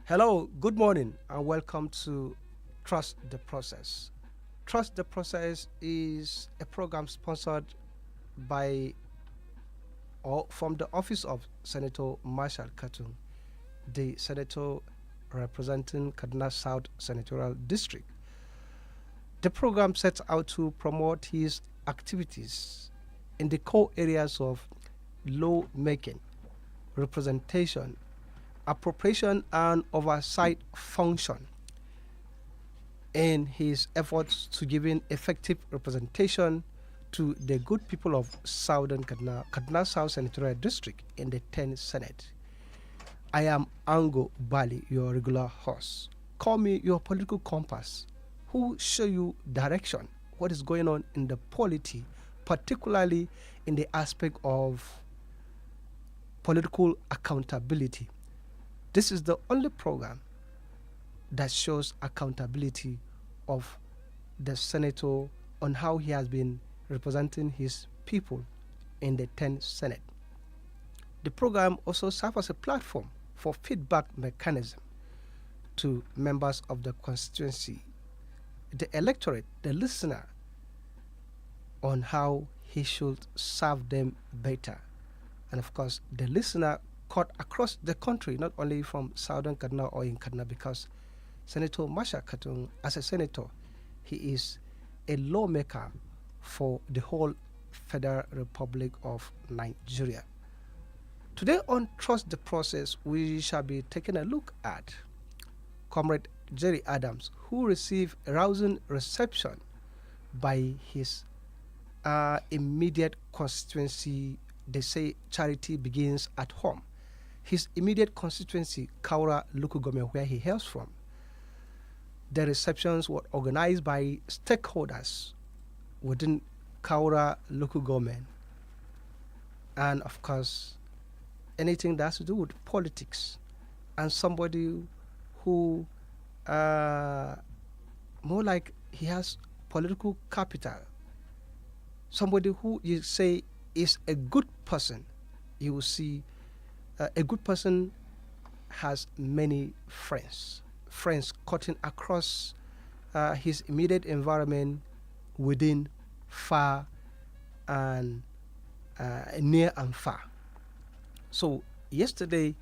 Hello, good morning, and welcome to Trust the Process. Trust the Process is a program sponsored by or from the office of Senator Marshall Katun, the senator representing Kaduna South Senatorial District. The program sets out to promote his activities in the core areas of law making, representation, appropriation, and oversight function in his efforts to giving effective representation to the good people of Southern Kaduna South Senatorial District in the 10th Senate. I am Ango, Bally, your regular host. Call me your political compass, who show you direction, what is going on in the polity, particularly in the aspect of political accountability. This is the only program that shows accountability of the senator on how he has been representing his people in the 10th Senate. The program also serves as a platform for feedback mechanism to members of the constituency, the electorate, the listener, on how he should serve them better. And of course, the listener cut across the country, not only from Southern Kaduna or in Kaduna, because Senator Marshall Katun, as a senator, he is a lawmaker for the whole Federal Republic of Nigeria. Today on Trust the Process, we shall be taking a look at Comrade Jerry Adams, who received a rousing reception by his immediate constituency. They say charity begins at home. His immediate constituency, Kaura local government, where he hails from. The receptions were organized by stakeholders within Kaura local government. And of course, anything that has to do with politics. And somebody who, more like he has political capital. Somebody who you say is a good person. You will see a good person has many friends cutting across his immediate environment, within, far, and near and far. So yesterday,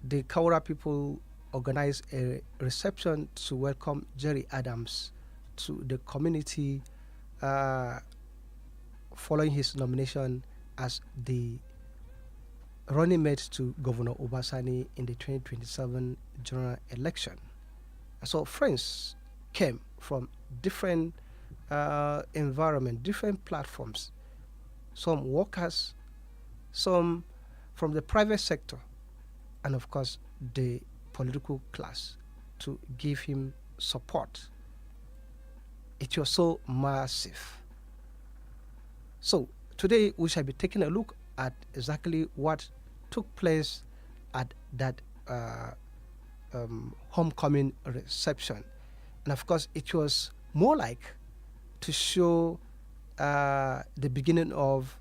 the Kaura people organized a reception to welcome Jerry Adams to the community following his nomination as the running mate to Governor Obasani in the 2027 general election. So friends came from different environment, different platforms, some workers, some from the private sector, and of course the political class, to give him support. It was so massive. So today we shall be taking a look at exactly what took place at that homecoming reception. And of course, it was more like to show the beginning of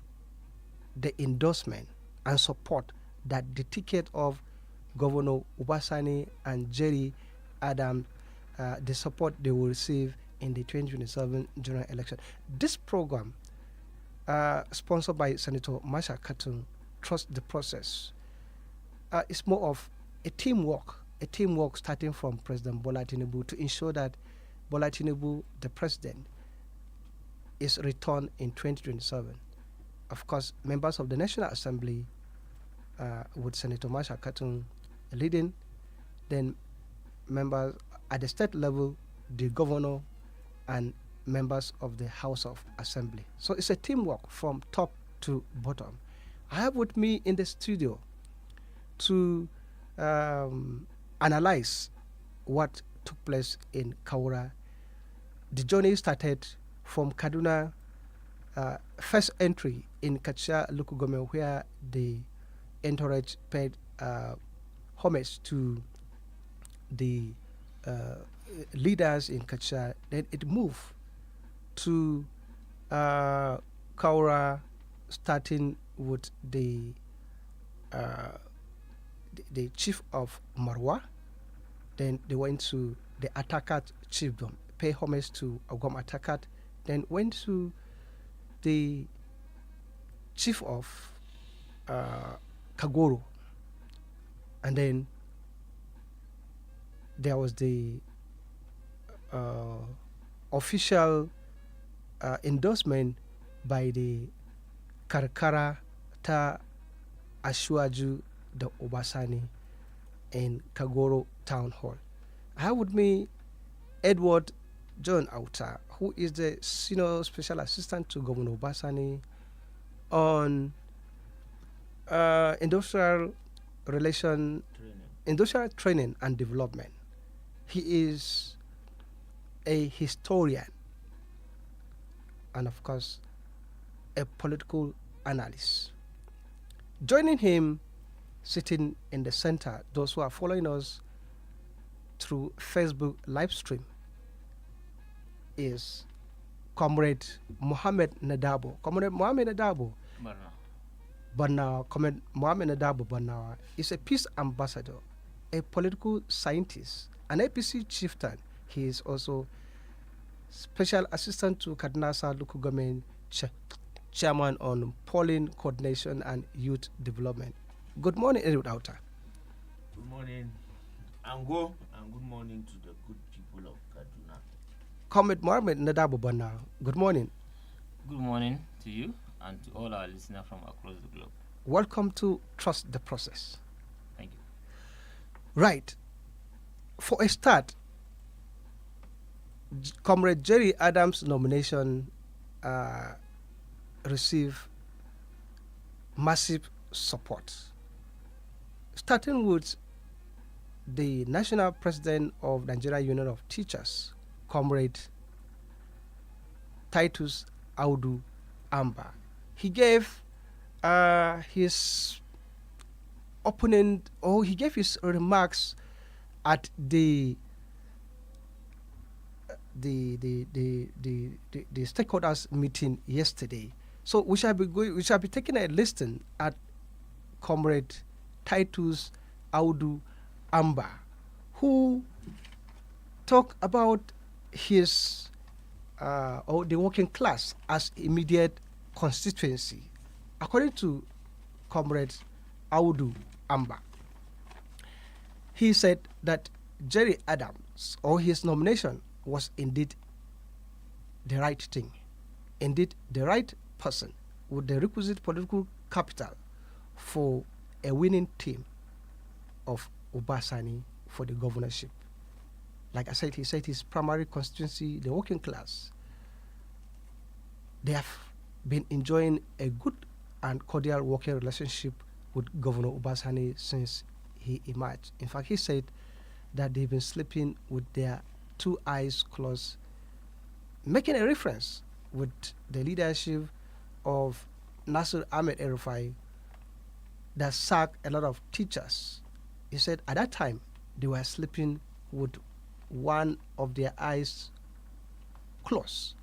the endorsement and support that the ticket of Governor Obasani and Jerry Adams, the support they will receive in the 2027 general election. This program, sponsored by Senator Marshall Katun, Trust the Process, is more of a teamwork starting from President Bola Tinubu to ensure that Bola Tinubu, the president, is returned in 2027. Of course, members of the National Assembly, with Senator Marshall Katun leading, then members at the state level, the governor, and members of the House of Assembly. So it's a teamwork from top to bottom. I have with me in the studio to analyze what took place in Kaura. The journey started from Kaduna, first entry in Kacha local government, where the entourage paid homage to the leaders in Kacha. Then it moved to Kaura, starting with the the chief of Marwa. Then they went to the Atakat chiefdom, pay homage to Agom Atakat. Then went to the chief of Kagoro. And then there was the official endorsement by the Karkara Ta Ashwaju the Obasani in Kagoro Town Hall. I have with me Edward John AUTA, who is the Senior Special Assistant to Governor Obasani on industrial training and development. He is a historian and, of course, a political analyst. Joining him, sitting in the center, those who are following us through Facebook live stream, is Comrade Mohammed NADABO. Comrade Mohammed NADABO, Barnawa. Comrade Mohammed NADABO Barnawa is a peace ambassador, a political scientist, an APC chieftain. He is also special assistant to KADUNA local government chairman on polling coordination and youth development. Good morning, Edward AUTA. Good morning, Ango, and good morning to the good people of Kaduna. Comrade Mohammed NADABO Barnawa, good morning. Good morning to you and to all our listeners from across the globe. Welcome to Trust the Process. Thank you. Right. For a start, Comrade Jerry Adams' nomination received massive support. Starting with the National President of Nigeria Union of Teachers, Comrade Titus Audu Amba. He gave his opponent, or he gave his remarks at the stakeholders meeting yesterday. So we shall be taking a listen at Comrade Titus Audu Amba, who talked about his or the working class as immediate constituency. According to Comrade Audu Amba, he said that Jerry Adams, or his nomination, was indeed the right thing, indeed the right person with the requisite political capital for a winning team of Obasani for the governorship. Like I said, he said his primary constituency, the working class, they have been enjoying a good and cordial working relationship with Governor Obasani since he emerged. In fact, he said that they've been sleeping with their two eyes closed, making a reference with the leadership of Nasir Ahmed El-Rufai that sacked a lot of teachers. He said at that time they were sleeping with one of their eyes closed,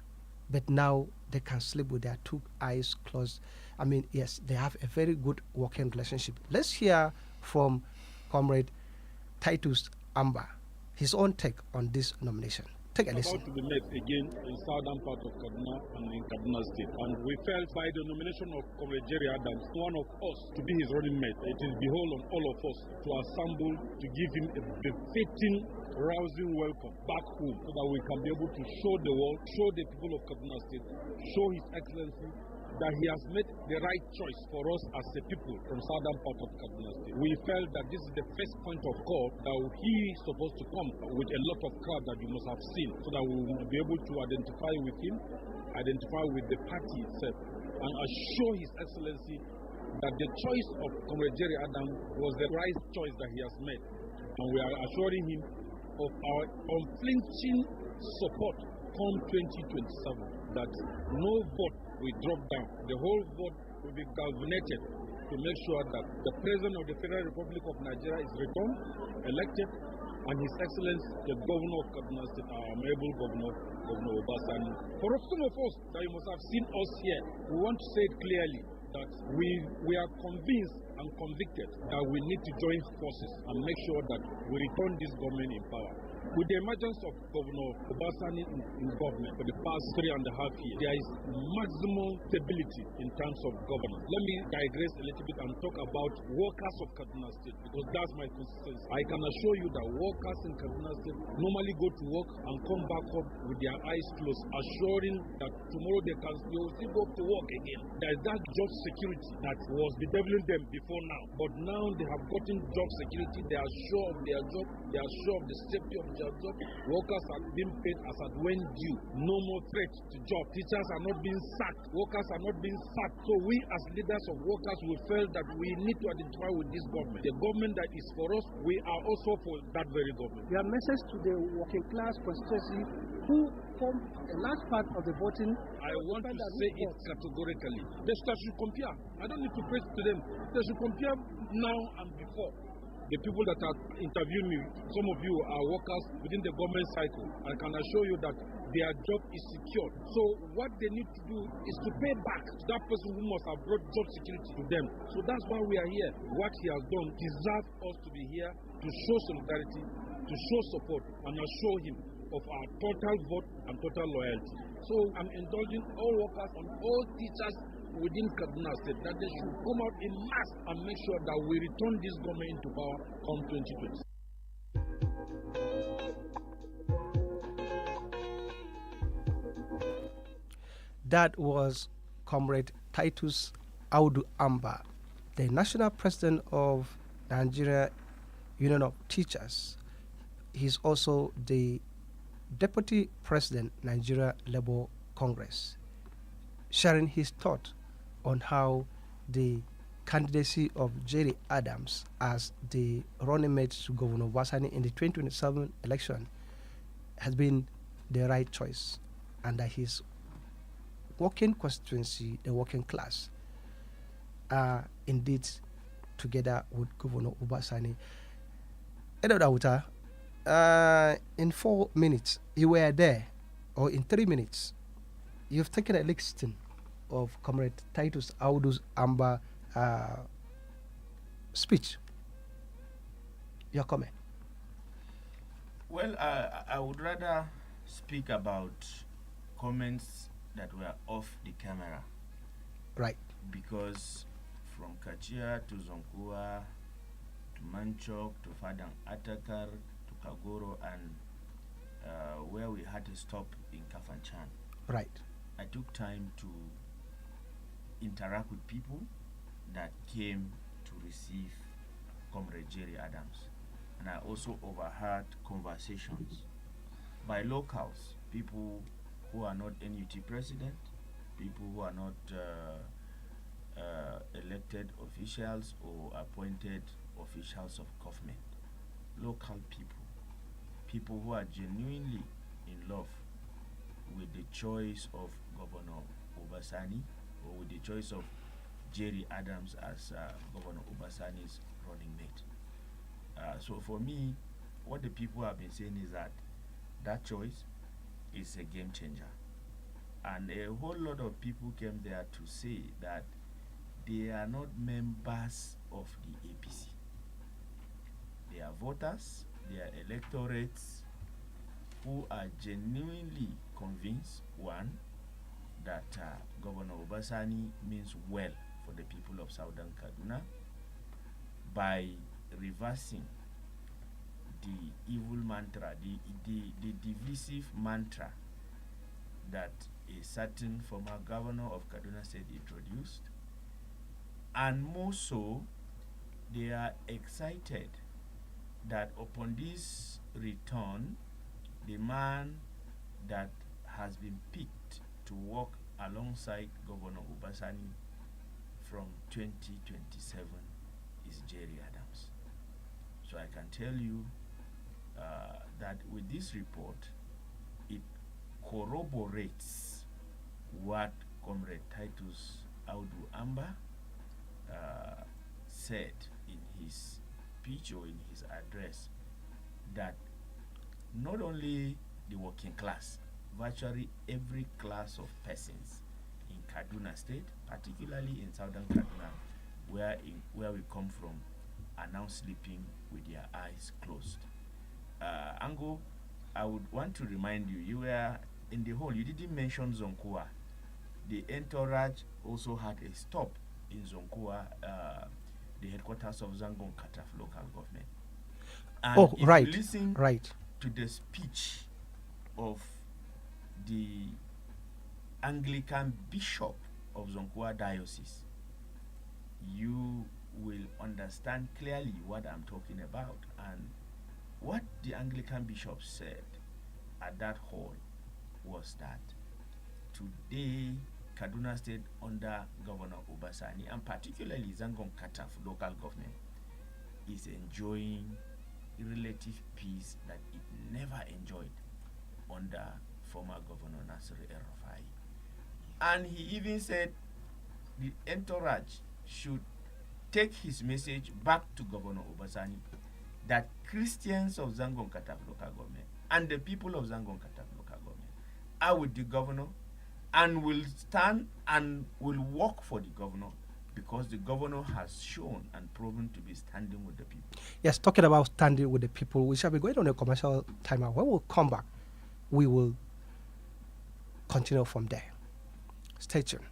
but now they can sleep with their two eyes closed. I mean, yes, they have a very good working relationship. Let's hear from Comrade Titus Amba, his own take on this nomination. Take a listen. About to be met again in southern part of Kaduna and in Kaduna State. And we felt by the nomination of Comrade Jerry Adams, one of us, to be his running mate. It is behold on all of us to assemble to give him a befitting, rousing welcome back home so that we can be able to show the world, show the people of Kaduna State, show His Excellency that he has made the right choice for us as a people from southern part of Kaduna State. We felt that this is the first point of call that he is supposed to come with a lot of crowd that you must have seen so that we will be able to identify with him, identify with the party itself, and assure His Excellency that the choice of Comrade Jerry Adams was the right choice that he has made. And we are assuring him of our unflinching support come 2027, that no vote will drop down. The whole vote will be galvanized to make sure that the President of the Federal Republic of Nigeria is returned, elected, and His Excellency, the Governor of Kaduna State, our amiable Governor, Governor Obasani. For some of us that you must have seen us here, we want to say it clearly that we are convinced and convicted that we need to join forces and make sure that we return this government in power. With the emergence of Governor Obasani in government for the past 3.5 years, there is maximum stability in terms of governance. Let me digress a little bit and talk about workers of Kaduna State, because that's my consistency. I can assure you that workers in Kaduna State normally go to work and come back home with their eyes closed, assuring that tomorrow they will still go to work again. There is that job security that was bedeviling them before now, but now they have gotten job security. They are sure of their job. They are sure of the safety of their job. Workers are being paid as at when due. No more threat to job. Teachers are not being sacked. Workers are not being sacked. So we as leaders of workers, we felt that we need to identify with this government. The government that is for us, we are also for that very government. Your message to the working class constituency who form a large part of the voting. I want to say it categorically. They should compare. I don't need to preach to them. They should compare now and before. The people that are interviewing me, some of you are workers within the government cycle. I can assure you that their job is secured. So what they need to do is to pay back to that person who must have brought job security to them. So that's why we are here. What he has done deserves us to be here to show solidarity, to show support, and assure him of our total vote and total loyalty. So I'm indulging all workers and all teachers within Kaduna State that they should come out in mass and make sure that we return this government into power come 2020. That was Comrade Titus Audu Amba, the national president of Nigeria Union of Teachers. He's also the deputy president, Nigeria Labour Congress, sharing his thought on how the candidacy of Jerry Adams as the running mate to Governor Obasani in the 2027 election has been the right choice, and that his working constituency, the working class, are indeed together with Governor Obasani. AUTA, in 4 minutes, you were there, or in 3 minutes, you've taken a listing of Comrade Titus Audu Amba speech. Your comment? Well, I would rather speak about comments that were off the camera. Right. Because from Kachia to Zonkua to Manchok to Fadang Atakar to Kagoro and where we had to stop in Kafanchan. Right. I took time to interact with people that came to receive Comrade Jerry Adams. And I also overheard conversations by locals, people who are not NUT president, people who are not elected officials or appointed officials of government, local people, people who are genuinely in love with the choice of Governor Obasani or with the choice of Jerry Adams as Governor Obasani's running mate. So for me, what the people have been saying is that that choice is a game changer. And a whole lot of people came there to say that they are not members of the APC. They are voters, they are electorates who are genuinely convinced, one, that Governor Obasani means well for the people of Southern Kaduna by reversing the evil mantra, the divisive mantra that a certain former governor of Kaduna State introduced. And more so, they are excited that upon this return, the man that has been picked to work alongside Governor Obasani from 2027 is Jerry Adams. So I can tell you that with this report, it corroborates what Comrade Titus Audu Amba said in his speech or in his address, that not only the working class, virtually every class of persons in Kaduna State, particularly in southern Kaduna, where we come from, are now sleeping with their eyes closed. Ango, I would want to remind you, you were in the hall. You didn't mention Zonkua. The entourage also had a stop in Zonkua, the headquarters of Zangon Kataf local government. And Oh, if right, you listen right. to the speech of the Anglican Bishop of Zonkua Diocese, you will understand clearly what I'm talking about. And what the Anglican Bishop said at that hall was that today Kaduna State under Governor Obasani, and particularly Zangon Kataf local government, is enjoying relative peace that it never enjoyed under former Governor Nasir El-Rufai. And he even said the entourage should take his message back to Governor Obasani that Christians of Zangon Kataf local government and the people of Zangon Kataf local government are with the governor and will stand and will work for the governor, because the governor has shown and proven to be standing with the people. Yes, talking about standing with the people, we shall be going on a commercial timeout. When we come back, we will continue from there. Stay tuned.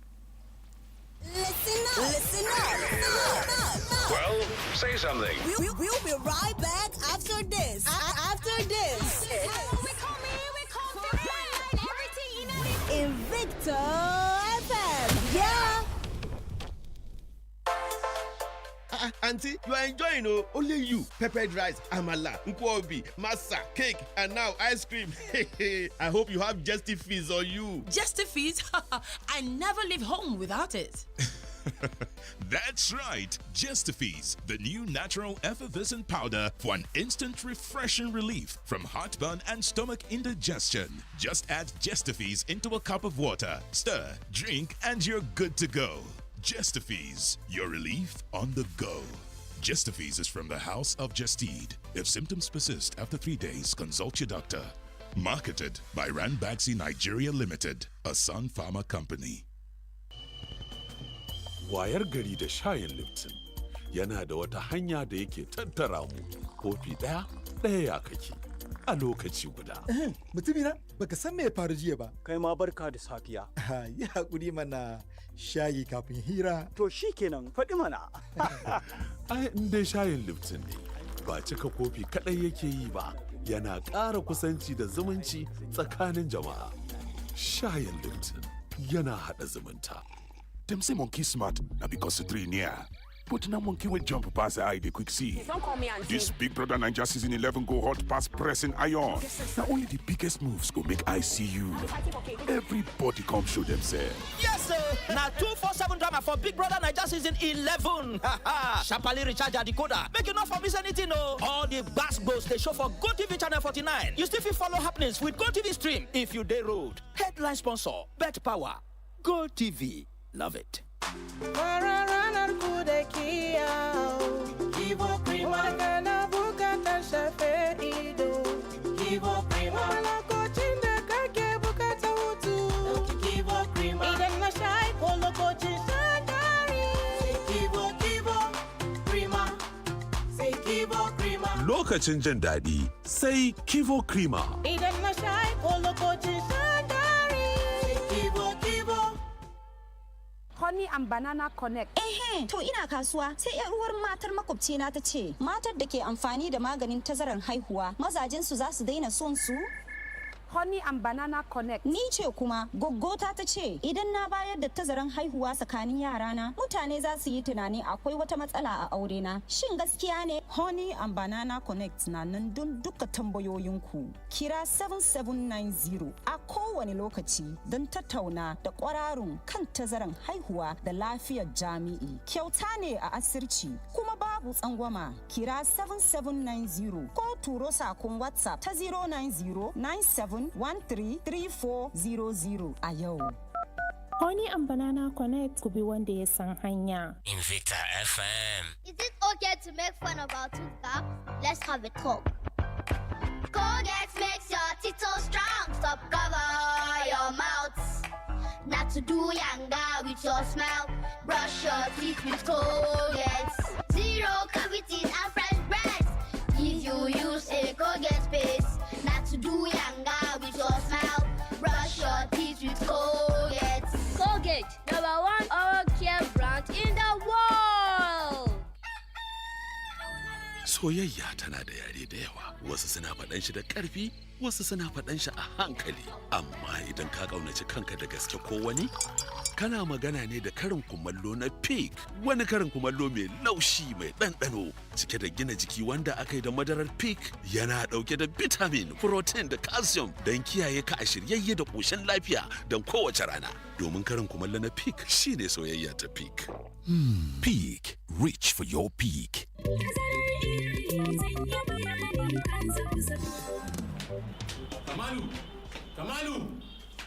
Listen up. Well, say something. We'll be right back after this. After this. Invicta FM. Yeah. Auntie, you are enjoying, oh, only you. Peppered rice, amala, nkwobi, masa, cake, and now ice cream. I hope you have Justifies on you. Justifies? I never leave home without it. That's right, Justifies, the new natural effervescent powder for an instant refreshing relief from heartburn and stomach indigestion. Just add Justifies into a cup of water, stir, drink, and you're good to go. Justifies, your relief on the go. Justifies is from the House of Justide. If symptoms persist after 3 days, consult your doctor. Marketed by Ranbaxy Nigeria Limited, a Sun Pharma company. Wayar gari da shayin Lipton yana da wata hanya da yake tattara mu, kofi ɗaya ya kake a lokaci guda. Mutumina, baka san me ya faru jiya ba. Kai ma barka da safiya. Yi haƙuri mana, shayi kafin hira. To shi kenan, faɗi mana. Ai, in dai shayin Lipton ne, ba cika kofi kaɗai yake yi ba, yana ƙara kusanci da zumunci tsakanin jama'a. Shayin Lipton yana haɗa zumunta. Them say monkey smart, now because the 3 near. But now monkey will jump past the eye, they quick see. Don't call me auntie. This Big Brother Ninja season 11 go hot past pressing iron. Now only the biggest moves go make I see you. Everybody come show themselves. Yes, sir. Now 247 drama for Big Brother Ninja season 11. Sharply recharge your decoder. Make you not for miss anything, no. All the bass goes they show for GoTV channel 49. You still follow happenings with GoTV stream if you day road. Headline sponsor, Bet Power. GoTV. Love it. Lokacin jin daɗi sai Kivo Krima. Idan na sha ko lokacin shan dari. Kivo. Honey and Banana Connect. To ina kasuwa sai yar uwar matar makwabcina ta ce matar da ke amfani da maganin tazarar haihuwa mazajen su za su daina son su. Honey and Banana Connect. Ni ce kuma goggota ta ce idan na bayar da tazaran haihuwa tsakanin yarana mutane za su yi tunani akwai wata matsala a aure na. Shin gaskiya ne? Honey and Banana Connect na nan don duka tambayoyinku. Kira 7790 a kowane lokaci don tattauna da kwararun kan tazaran haihuwa da lafiyar jami'i. Kyauta ne a asirci kuma babu tsangwama. Kira 7790 ko turo sakon WhatsApp ta 09097133400 a yau. Honey and Banana Connect could be one day san hanya. Invicta FM. Is it okay to make fun of our tooth gap? Let's have a talk. Colgate makes your teeth so strong. Stop cover your mouth. Not to do yanga with your smile. Brush your teeth with Colgate. Zero cavities and fresh breath. If you use a Colgate paste, not to do younger with your smile. Brush your teeth with Colgate. Colgate, #1 oral care brand in the world. Soyayya tana da yare da yawa, wasu suna faɗan shi da ƙarfi, wasu suna faɗan shi a hankali. Amma idan ka ƙaunaci kanka da gaske ko wani, kana magana ne da karin kumallo na pig, wani karin kumallo mai laushi mai ɗanɗano, cike da gina jiki wanda aka yi da madarar pig, yana ɗauke da vitamin, protein da calcium don kiyaye ka a shiryayye da ƙoshin lafiya don kowace rana. Domin karin kumallo na pig shine soyayya ta pig. Peak. Reach for your peak. Kamalu!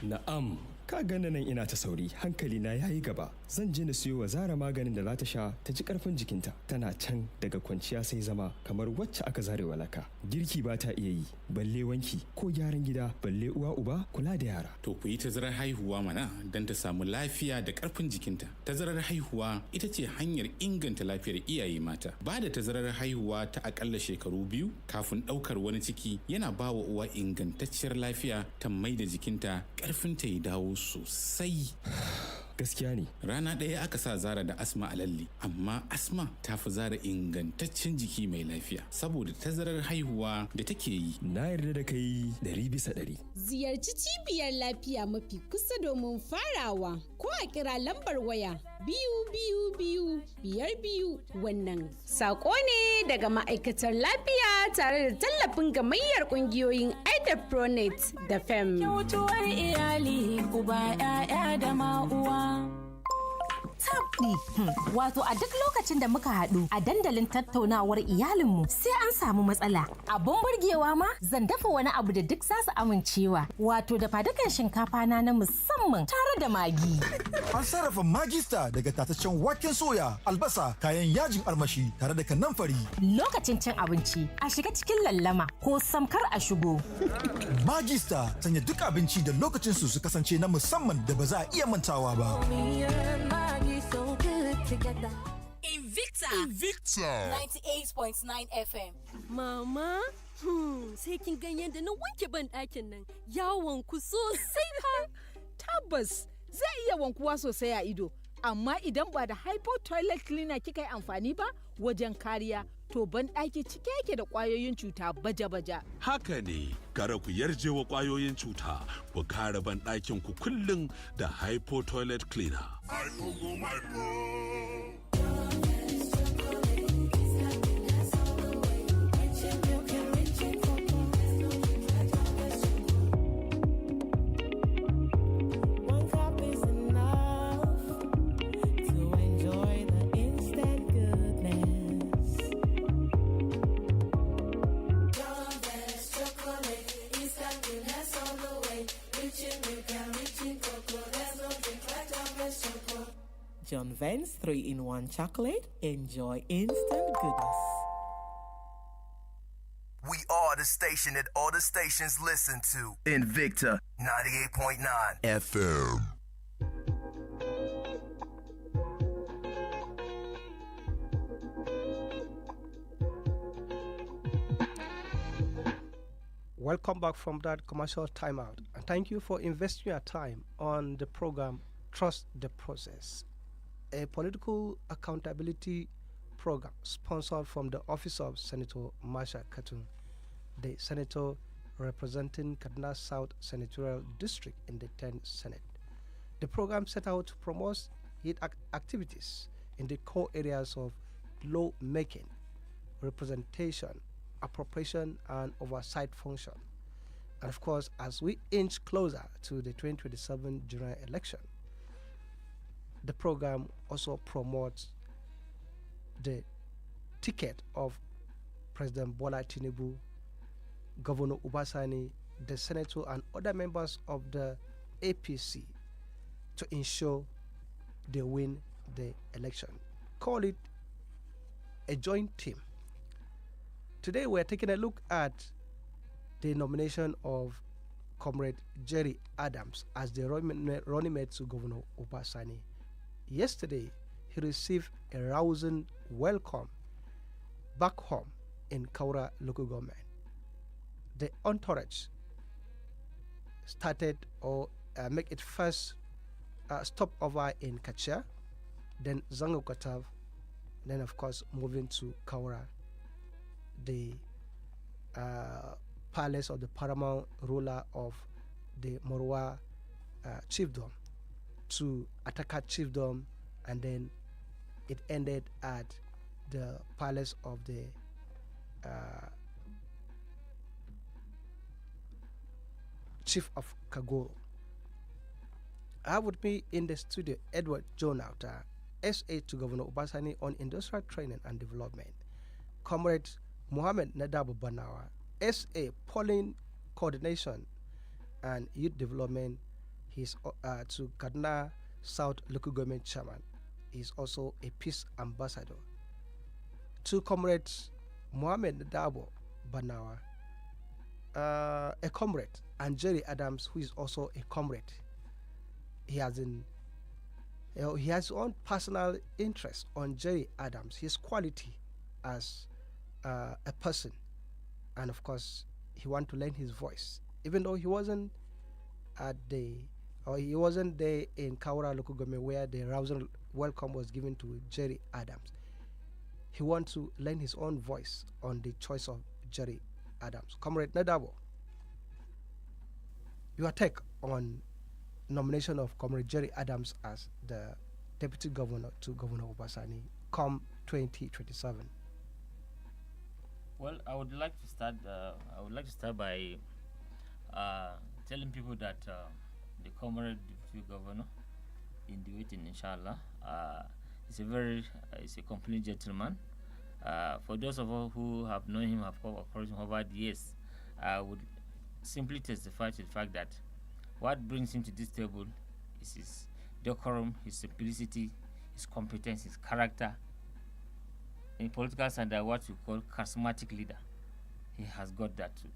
Na'am, ka gane nan ina ta sauri, hankali na yayi gaba. Zan je na siyo wa Zara maganin da za ta sha ta ji karfin jikinta. Tana can daga kwanciya sai zama kamar wacce aka zare walaka. Girki ba ta iya yi, balle wanki ko gyaran gida, balle uwa uba kula da yara. To ku yi tazarar haihuwa mana don ta samu lafiya da karfin jikinta. Tazarar haihuwa ita ce hanyar inganta lafiyar iyaye mata. Ba da tazarar haihuwa ta akalla shekaru 2 kafin ɗaukar wani ciki yana ba wa uwa ingantacciyar lafiya ta mai da jikinta karfinta ya dawo sosai. Gaskiya ne. Rana ɗaya aka sa Zara da Asma a lalle, amma Asma ta fi Zara ingantaccen jiki mai lafiya saboda tazarar haihuwa da take yi. Na yarda da kai 100%. Ziyarci cibiyar lafiya mafi kusa domin farawa ko a kira lambar waya 222 wannan sako ne daga ma'aikatar lafiya tare da tallafin gamayyar kungiyoyin AIDAPRONET da FEM. Kyautuwar iyali uba 'ya'ya da ma'uwa. Tabdi, wato a duk lokacin da muka haɗu a dandalin tattaunawar iyalinmu sai an samu matsala. Abun burgewa ma zan dafa wani abu da duk za su amincewa. Wato da fadukan shinkafa na musamman tare da magi. An sarrafa magista daga tataccen waken soya, albasa, kayan yajin armashi tare da kanamfari. Lokacin cin abinci a shiga cikin lallama ko samkar a shigo. Magista sanya duk abinci da lokacin su kasance na musamman da ba za a iya mantawa ba. So good together. Invicta 98.9 FM. Mama, sai kin gan yadda na wanke ban ɗakin nan yawon ku sosai fa. Tabbas zai iya wankuwa sosai a ido, amma idan ba da hypo toilet cleaner kika yi amfani ba wajen kariya, to ban ɗaki cike yake da ƙwayoyin cuta baja-baja. Haka ne, gara ku yarje wa ƙwayoyin cuta, ku kare ban ɗakin ku kullum da hypo toilet cleaner. John Vance 3-in-1 chocolate. Enjoy instant goodness. We are the station that all the stations listen to. Invicta 98.9 FM. Welcome back from that commercial timeout, and thank you for investing your time on the program Trust the Process, a political accountability program sponsored from the office of Senator Masha Katun, the senator representing Kaduna South Senatorial District in the 10th Senate. The program set out to promote its activities in the core areas of law-making, representation, appropriation, and oversight function. And of course, as we inch closer to the 2027 general election, the program also promotes the ticket of President Bola Tinubu, Governor Ubasani, the senator, and other members of the APC to ensure they win the election. Call it a joint team. Today we're taking a look at the nomination of Comrade Jerry Adams as the running mate to Governor Ubasani Yesterday, he received a rousing welcome back home in Kaura local government. The entourage started or make it first stopover in Kachia, then Zango, then of course moving to Kaura, the palace of the paramount ruler of the Morwa chiefdom, to Ataka chiefdom, and then it ended at the palace of the chief of Kagoro. I have with me in the studio Edward John AUTA, SA to Governor Obasani on industrial training and development, Comrade Mohammed NADABO BARNAWA, SA polling coordination and youth development. He's to KADUNA South local government chairman. He's also a peace ambassador. To Comrades Mohammed NADABO BARNAWA, a comrade, and Jerry Adams, who is also a comrade. He has his own personal interest on Jerry Adams, his quality as a person, and of course he want to lend his voice, even though he wasn't there in Kaura local government where the rousing welcome was given to Jerry Adams. He wants to lend his own voice on the choice of Jerry Adams. Comrade NADABO, your take on nomination of Comrade Jerry Adams as the deputy governor to Governor Obasani come 2027. Well, I would like to start by telling people that the Comrade deputy governor in the waiting, inshallah, is a complete gentleman. For those of us who have known him, have come across him over the years, I would simply testify to the fact that what brings him to this table is his decorum, his simplicity, his competence, his character. In political standard, what we call charismatic leader, he has got that too.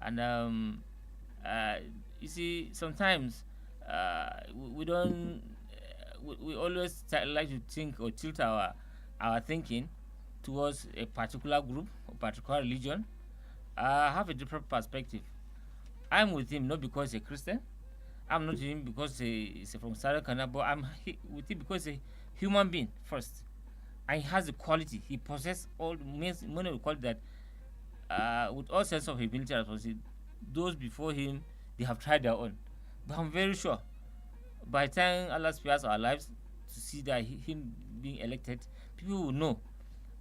And you see, sometimes we don't. We always like to think or tilt our thinking towards a particular group or particular religion. I have a different perspective. I'm with him not because he's a Christian. I'm not with him because he's from Southern Canada, but I'm with him because he's a human being first. And he has the quality. He possesses all the many quality that, with all sense of humility and responsibility, those before him, they have tried their own. But I'm very sure, by the time Allah spares our lives to see that him being elected, people will know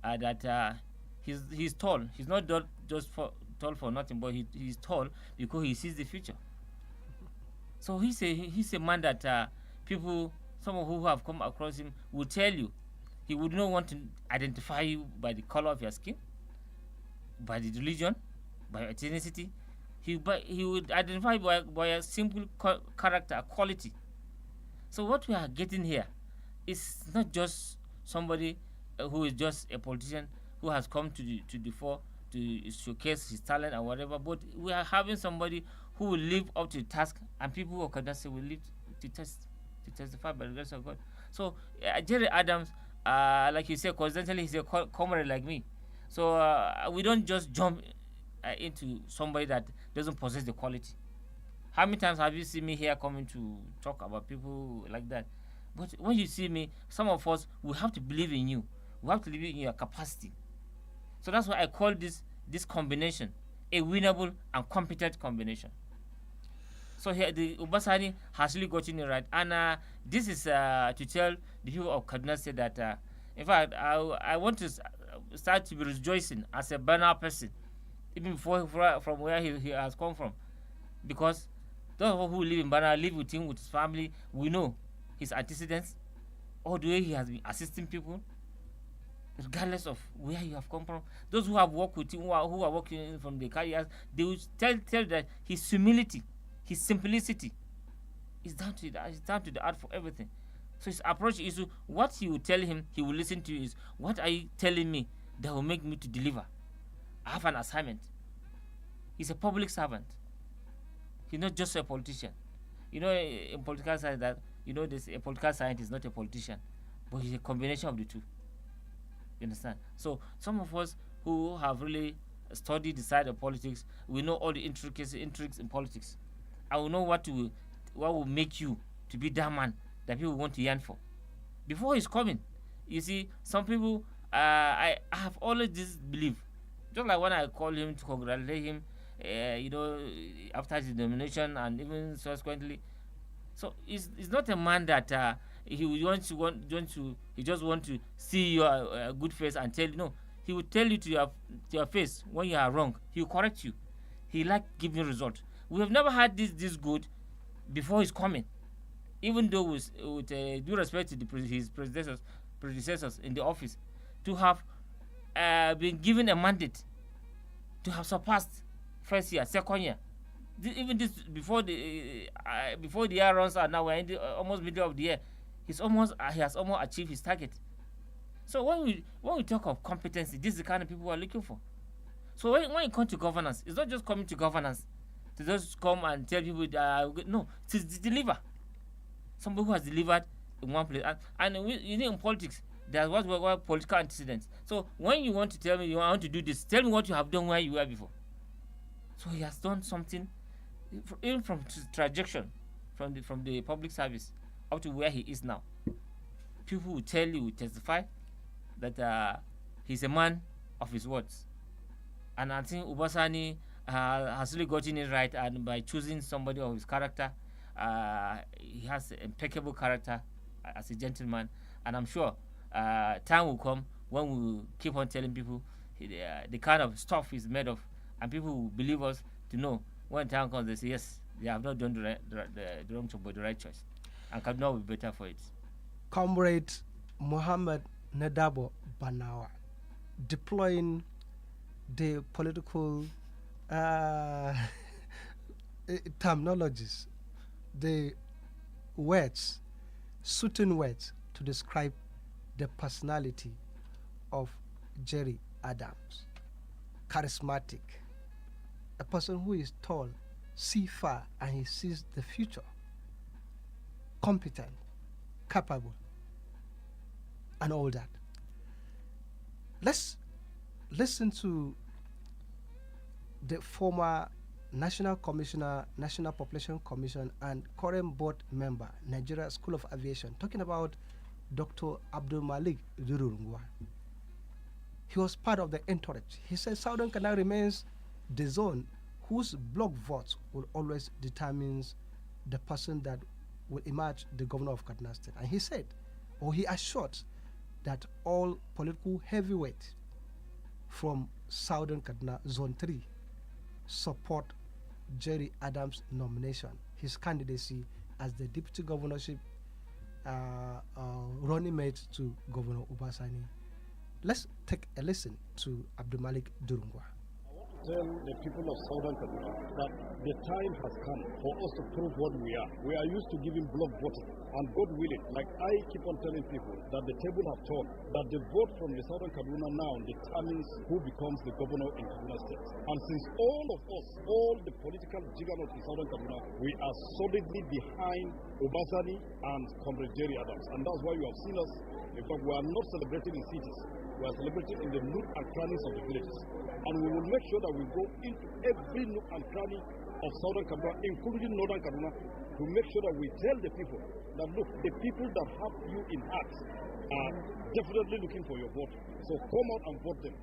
that he's tall. He's not just tall for nothing, but he's tall because he sees the future. So he's a man that people, some of who have come across him, will tell you he would not want to identify you by the color of your skin, by the religion, by your ethnicity. He would identify you by a simple character, quality. So what we are getting here is not just somebody who is just a politician who has come to the fore to showcase his talent and whatever, but we are having somebody who will live up to the task, and people of Kaduna will live to testify by the grace of God. So Jerry Adams, like you said, coincidentally, he's a comrade like me. So we don't just jump into somebody that doesn't possess the quality. How many times have you seen me here coming to talk about people like that? But when you see me, some of us, we have to believe in you. We have to believe in your capacity. So that's why I call this combination a winnable and competent combination. So here, the Obasani has really gotten it right. And this is to tell the people of Kaduna State that, in fact, I want to start to be rejoicing as a Bana person, even before from where he has come from. Because those who live in Bana live with him, with his family. We know his antecedents, all the way he has been assisting people, regardless of where you have come from. Those who have worked with him, who are working from the careers, they will tell that his humility, his simplicity is down to the art for everything. So his approach is to what he will tell him, he will listen to you is, what are you telling me that will make me to deliver? I have an assignment. He's a public servant. He's not just a politician. You know, in political science that this a political scientist, not a politician, but he's a combination of the two. You understand? So some of us who have really studied the side of politics, we know all the intriques in politics. I will know what will make you to be that man that people want to yearn for. Before he's coming, you see, some people, I have always this belief, just like when I call him to congratulate him, after his nomination and even subsequently. So he's not a man that he just want to see your good face and tell you. No, he will tell you to your face when you are wrong. He will correct you. He like giving result. We have never had this good before his coming, even though with due respect to his predecessors in the office, to have been given a mandate to have surpassed first year, second year. Even this before the year runs out, now we're in the almost middle of the year. He has almost achieved his target. So when we talk of competency, this is the kind of people we are looking for. So when it comes to governance, it's not just coming to governance to just come and tell people no, it's to deliver. Somebody who has delivered in one place, and in politics, there's what we call political antecedents. So when you want to tell me you want to do this, tell me what you have done where you were before. So he has done something, even from trajectory, from the public service up to where he is now. People will tell you, will testify that he's a man of his words. And I think Ubasani has really gotten it right, and by choosing somebody of his character, he has impeccable character as a gentleman. And I'm sure time will come when we will keep on telling people the kind of stuff he's made of, and people will believe us to know when time comes, they say, yes, they have not done the wrong choice, but the right choice. And Kaduna will be better for it. Comrade Mohammed NADABO BARNAWA, deploying the political terminologies, the words, certain words to describe the personality of Jerry Adams. Charismatic, a person who is tall, see far, and he sees the future. Competent, capable, and all that. Let's listen to the former National Commissioner, National Population Commission, and current board member, Nigeria School of Aviation, talking about Dr. Abdul Malik Durungwa. He was part of the entourage. He said Southern Canal remains the zone whose block votes will always determine the person that will emerge the governor of Kaduna State. And he said, or he assured, that all political heavyweight from Southern Kaduna Zone 3 support Jerry Adams' nomination, his candidacy as the deputy governorship running mate to Governor Ubasani. Let's take a listen to Abdul Malik Durungwa. Tell the people of Southern Kaduna that the time has come for us to prove what we are. We are used to giving block voting, and God willing, like I keep on telling people, that the table have turned, that the vote from the Southern Kaduna now determines who becomes the governor in Kaduna State. And since all of us, all the political juggernauts in Southern Kaduna, we are solidly behind Obasani and Comrade Jerry Adams. And that's why you have seen us. In fact, we are not celebrating in cities. We are celebrating in the nook and crannies of the villages. And we will make sure that we go into every nook and cranny of Southern Kaduna, including Northern Kaduna, to make sure that we tell the people that, look, the people that have you in heart are definitely looking for your vote. So come out and vote them.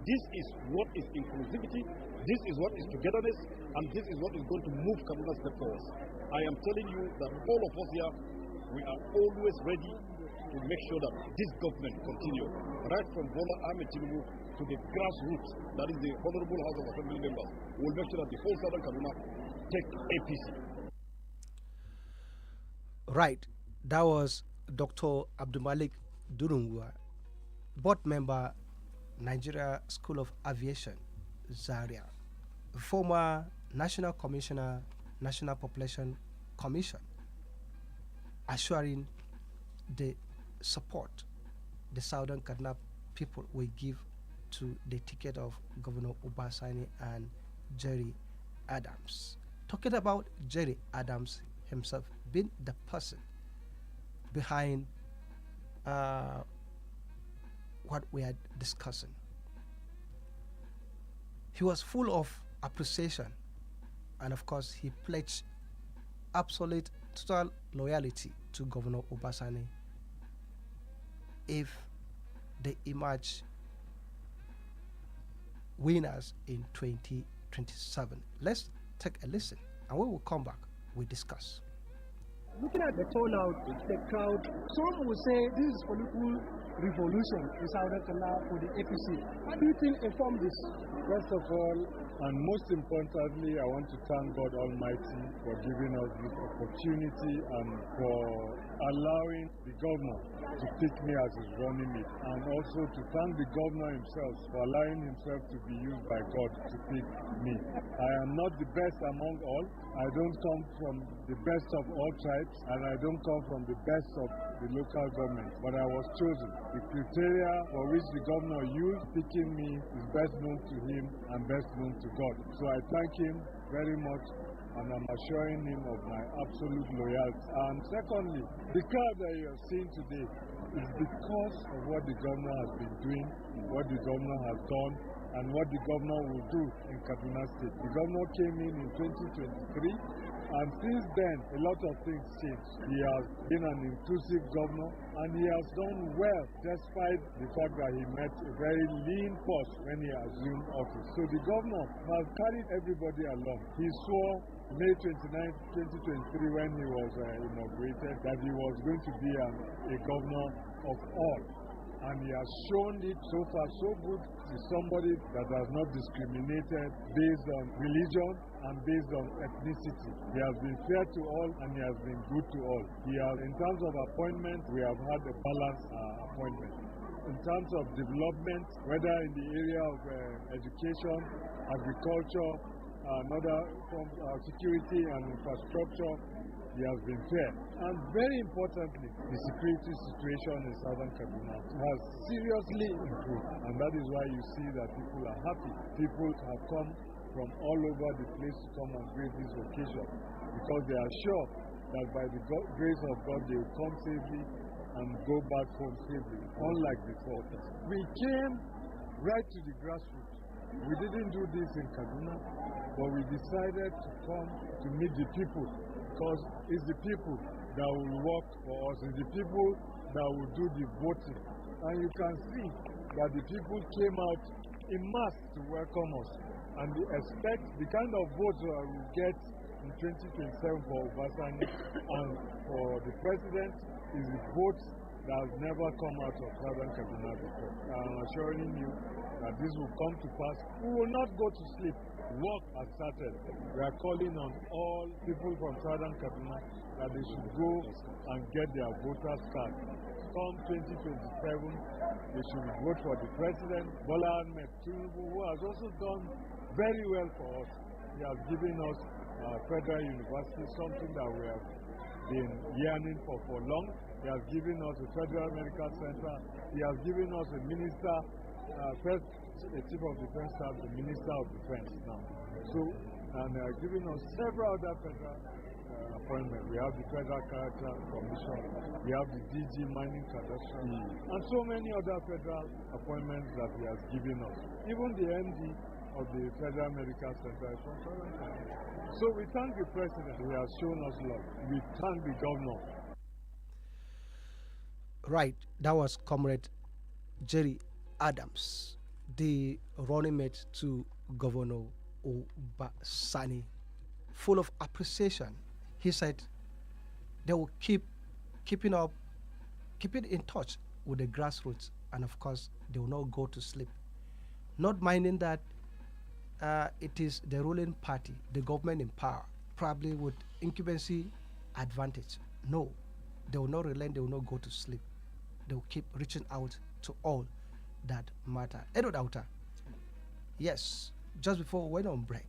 This is what is inclusivity, this is what is togetherness, and this is what is going to move Kaduna step forward. I am telling you that all of us here, we are always ready to make sure that this government continues, right from Bola Ahmed Tinubu to the grassroots, that is the Honorable House of Assembly members. We will make sure that the whole Southern Kaduna take APC. Right, that was Dr. Abdul Malik Durungwa, board member, Nigeria School of Aviation, Zaria, former National Commissioner, National Population Commission, assuring the support the Southern Kaduna people will give to the ticket of Governor Ubasani and Jerry Adams. Talking about Jerry Adams himself being the person behind what we are discussing. He was full of appreciation, and of course he pledged absolute total loyalty to Governor Obasani if they emerge winners in 2027. Let's take a listen, and when we come back, we discuss. Looking at the turnout, the crowd, some will say this is political revolution in Southern Canada for the APC. How do you think inform this? First of all, and most importantly, I want to thank God Almighty for giving us this opportunity and for allowing the governor to pick me as his running mate, and also to thank the governor himself for allowing himself to be used by God to pick me. I am not the best among all. I don't come from the best of all tribes, and I don't come from the best of the local government, but I was chosen. The criteria for which the governor used picking me is best known to him and best known to God. So I thank him very much, and I'm assuring him of my absolute loyalty. And secondly, the crowd that you are seeing today is because of what the governor has been doing, what the governor has done, and what the governor will do in Kaduna State. The governor came in 2023, and since then, a lot of things changed. He has been an inclusive governor, and he has done well, despite the fact that he met a very lean post when he assumed office. So the governor has carried everybody along. He swore May 29, 2023, when he was inaugurated, that he was going to be a governor of all. And he has shown it so far so good. He's somebody that has not discriminated based on religion and based on ethnicity. He has been fair to all, and he has been good to all. He has, in terms of appointment, we have had a balanced appointment. In terms of development, whether in the area of education, agriculture, another forms of security and infrastructure, he has been fair. And very importantly, the security situation in Southern Kaduna has seriously improved. And that is why you see that people are happy. People have come from all over the place to come and grace this occasion, because they are sure that by the grace of God they will come safely and go back home safely, unlike before. We came right to the grassroots. We didn't do this in Kaduna, but we decided to come to meet the people, because it's the people that will work for us, it's the people that will do the voting. And you can see that the people came out in mass to welcome us, and they expect the kind of votes that we get in 2027 for Obasani and for the president is the votes that has never come out of Southern Kaduna before. I'm assuring you that this will come to pass. We will not go to sleep. Work has started. We are calling on all people from Southern Kaduna that they should go and get their voters card. Come 2027, they should vote for the president, Bola Ahmed Tinubu, who has also done very well for us. He has given us federal university, something that we have been yearning for long. He has given us a federal medical center. He has given us a minister, first a chief of defense staff, the minister of defense now. So, and they are giving us several other federal appointments. We have the Federal Character Commission, we have the DG Mining Tradition, and so many other federal appointments that he has given us. Even the MD of the Federal Medical Center is from Southern California. So we thank the president, he has shown us love. We thank the governor. Right, that was Comrade Jerry Adams, the running mate to Governor Obasani, full of appreciation. He said they will keep in touch with the grassroots, and of course they will not go to sleep, not minding that it is the ruling party, the government in power, probably with incumbency advantage. No, they will not relent, they will not go to sleep. They will keep reaching out to all that matter. Edward AUTA, yes, just before we went on break,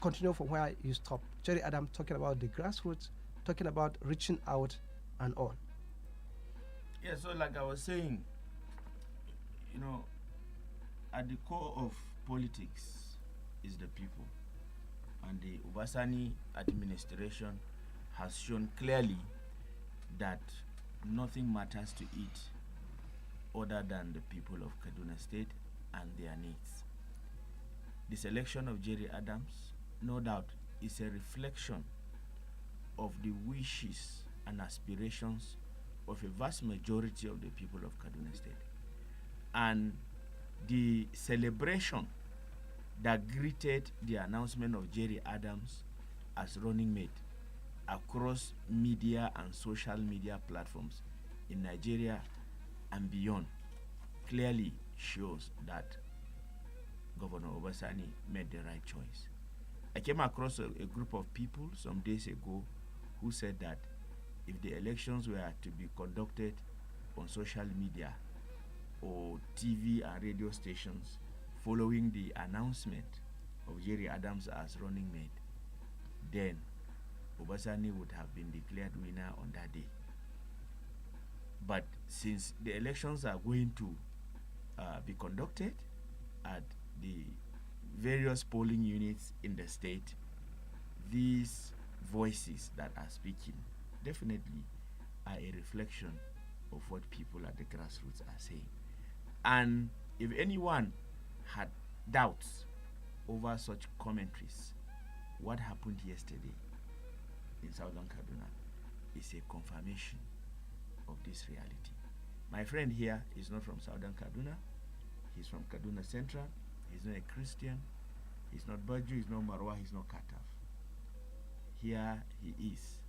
continue from where you stopped. Jerry Adam talking about the grassroots, talking about reaching out and all. Yeah, so like I was saying, you know, at the core of politics is the people. And the Obasani administration has shown clearly that nothing matters to it other than the people of Kaduna State and their needs. The selection of Jerry Adams, no doubt, is a reflection of the wishes and aspirations of a vast majority of the people of Kaduna State. And the celebration that greeted the announcement of Jerry Adams as running mate across media and social media platforms in Nigeria and beyond clearly shows that Governor Obasani made the right choice. I came across a group of people some days ago who said that if the elections were to be conducted on social media or TV and radio stations following the announcement of Jerry Adams as running mate, then Obasani would have been declared winner on that day. But since the elections are going to be conducted at the various polling units in the state, these voices that are speaking definitely are a reflection of what people at the grassroots are saying. And if anyone had doubts over such commentaries, what happened yesterday in Southern Kaduna is a confirmation of this reality. My friend here is not from Southern Kaduna. He's from Kaduna Central. He's not a Christian. He's not Baju. He's not Marwa. He's not Kataf. Here he is,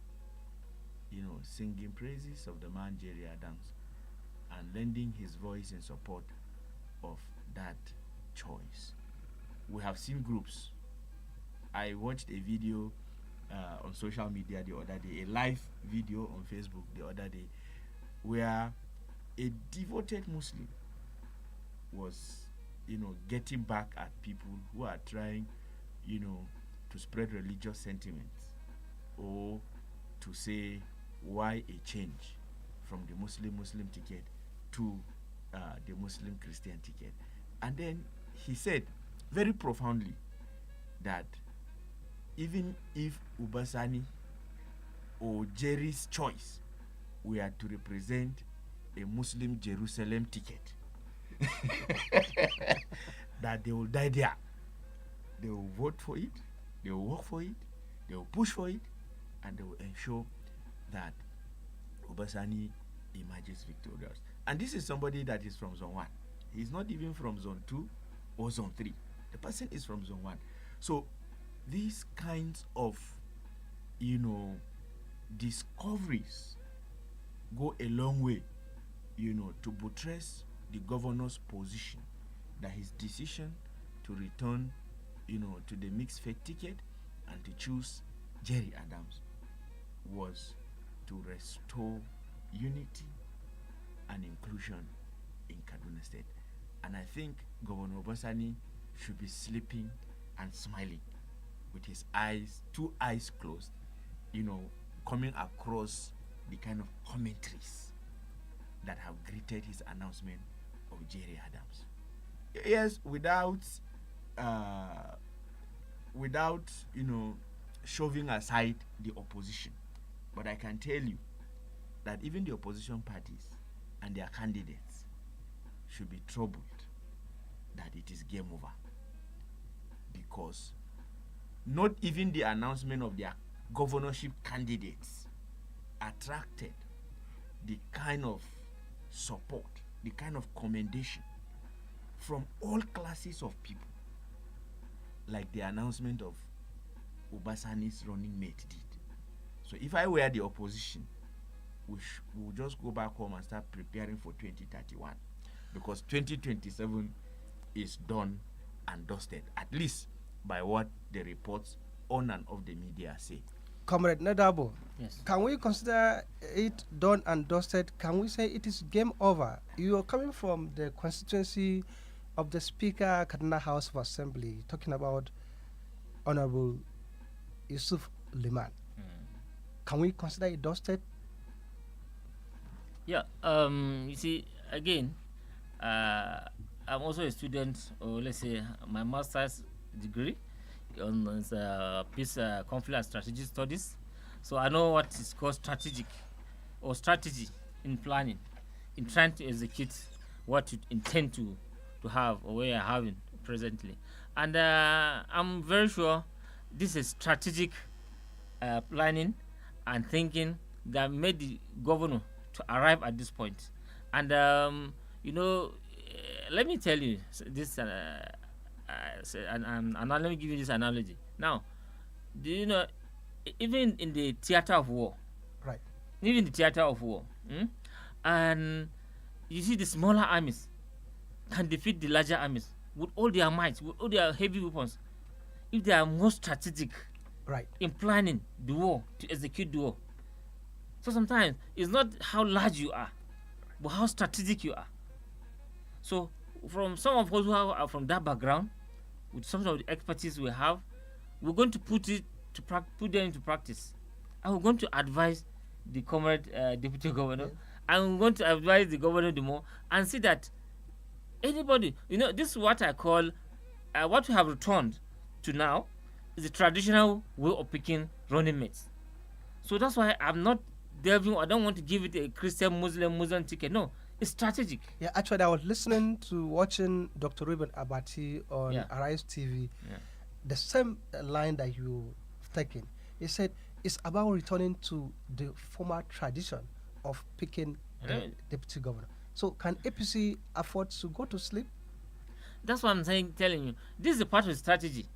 singing praises of the man Jerry Adams and lending his voice in support of that choice. We have seen groups. I watched a video on social media the other day, a live video on Facebook the other day, where a devoted Muslim was, getting back at people who are trying, to spread religious sentiments or to say why a change from the Muslim ticket to the Muslim Christian ticket. And then he said very profoundly that even if Obasani or Jerry's choice were to represent a Muslim Jerusalem ticket, that they will die there. They will vote for it, they will work for it, they will push for it, and they will ensure that Obasani emerges victorious. And this is somebody that is from Zone 1. He's not even from Zone 2 or Zone 3. The person is from Zone 1. So these kinds of, discoveries go a long way, to buttress the governor's position that his decision to return, to the mixed faith ticket and to choose Jerry Adams was to restore unity and inclusion in Kaduna State. And I think Governor Obasani should be sleeping and smiling with his eyes, two eyes closed, coming across the kind of commentaries that have greeted his announcement of Jerry Adams. Yes, without shoving aside the opposition. But I can tell you that even the opposition parties and their candidates should be troubled that it is game over. Because not even the announcement of their governorship candidates attracted the kind of support, the kind of commendation from all classes of people like the announcement of Obasani's running mate did. So if I were the opposition, we'll just go back home and start preparing for 2031, because 2027 is done and dusted, at least by what the reports on and off the media say. Comrade NADABO, yes. Can we consider it done and dusted? Can we say it is game over? You are coming from the constituency of the Speaker, Kaduna House of Assembly, talking about Honorable Yusuf Liman. Can we consider it dusted? Yeah, you see, again, I'm also a student, or let's say my master's degree on peace, conflict and strategic studies. So I know what is called strategic or strategy in planning, in trying to execute what you intend to have or what you are having presently. And I'm very sure this is strategic planning and thinking that made the governor to arrive at this point. And let me tell you this. Let me give you this analogy. Now, do you know, even in the theater of war, right? Even the theater of war, and you see the smaller armies can defeat the larger armies with all their might, with all their heavy weapons, if they are more strategic, right, in planning the war to execute the war. So sometimes it's not how large you are, but how strategic you are. So from some of us who are from that background, with some of the expertise we have, we're going to put them into practice, and we're going to advise the COMRD deputy governor, and we're going to advise the governor the more, and see that anybody, this is what I call what we have returned to now is the traditional way of picking running mates. So that's why I'm not delving. I don't want to give it a Christian Muslim ticket. No, it's strategic. Yeah, actually, I was watching Dr. Ruben Abati on Arise TV. Yeah. The same line that you've taken. He said it's about returning to the former tradition of picking the deputy governor. So can APC afford to go to sleep? That's what I'm telling you. This is a part of strategy.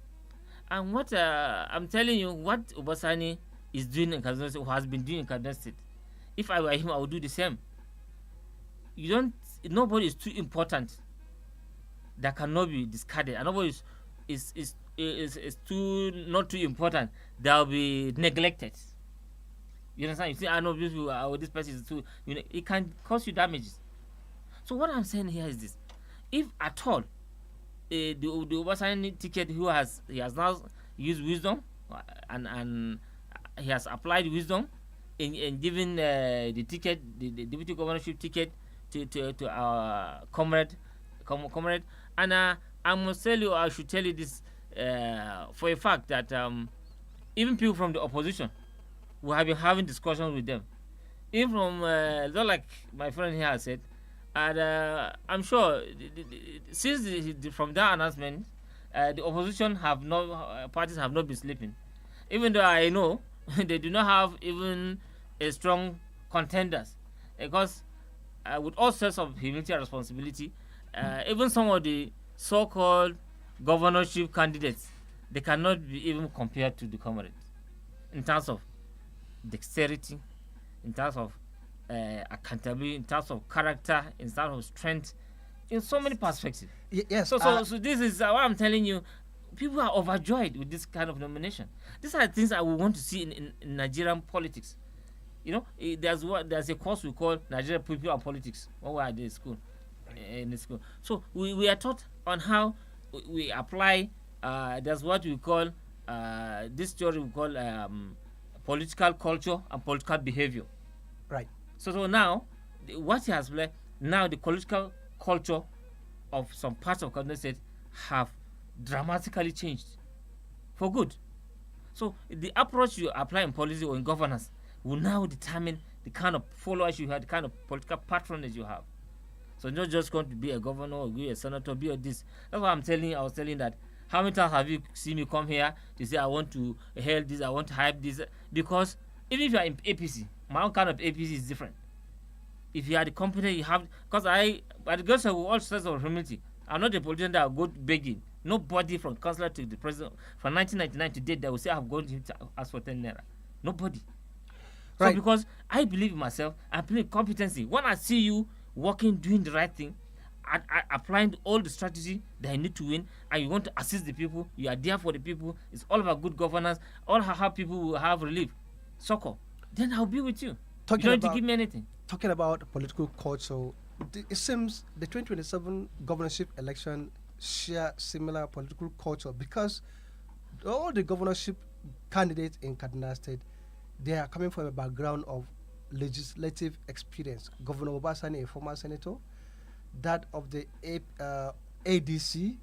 And what I'm telling you, what Obasani is doing in Kaduna State, or has been doing in Kaduna State, if I were him, I would do the same. Nobody is too important that cannot be discarded, and nobody is not too important that will be neglected. You understand? You see, I know this person is too, it can cause you damages. So what I'm saying here is this: if at all the Obasani ticket, he has now used wisdom and he has applied wisdom in giving the ticket, the deputy governorship ticket to our comrade, and I must tell you, I should tell you this for a fact that even people from the opposition, we have been having discussions with them, even from not like my friend here has said, and I'm sure since from that announcement, the opposition parties have not been sleeping, even though I know they do not have even a strong contenders, because with all sorts of humility and responsibility, even some of the so-called governorship candidates, they cannot be even compared to the COMRD in terms of dexterity, in terms of accountability, in terms of character, in terms of strength, in so many perspectives. Yes. So this is what I'm telling you. People are overjoyed with this kind of nomination. These are the things I would want to see in Nigerian politics. There's a course we call Nigerian People and Politics when we are in school. So we are taught on how we apply. There's what we call this theory we call political culture and political behavior. Right. So now what he has played now, the political culture of some parts of Kaduna State have dramatically changed for good. So the approach you apply in policy or in governance will now determine the kind of followers you have, the kind of political patronage you have. So you're not just going to be a governor or be a senator, be a this. That's why I was telling that. How many times have you seen me come here to say I want to hail this, I want to hype this? Because even if you are in APC, my own kind of APC is different. If you are the company you have, because by the grace of all sorts of humility, I'm not a politician that will go begging. Nobody from councillor to the president from 1999 to date that will say I've gone to him to ask for 10 naira. Nobody. Right. So because I believe in myself, I believe in competency. When I see you working, doing the right thing, applying all the strategy that you need to win, and you want to assist the people, you are there for the people, it's all about good governance, all how people will have relief, succor, then I'll be with you. You don't need to give me anything. Talking about political culture, it seems the 2027 governorship election share similar political culture, because all the governorship candidates in Kaduna State, they are coming from a background of legislative experience. Governor Obasani, a former senator, that of the ADC,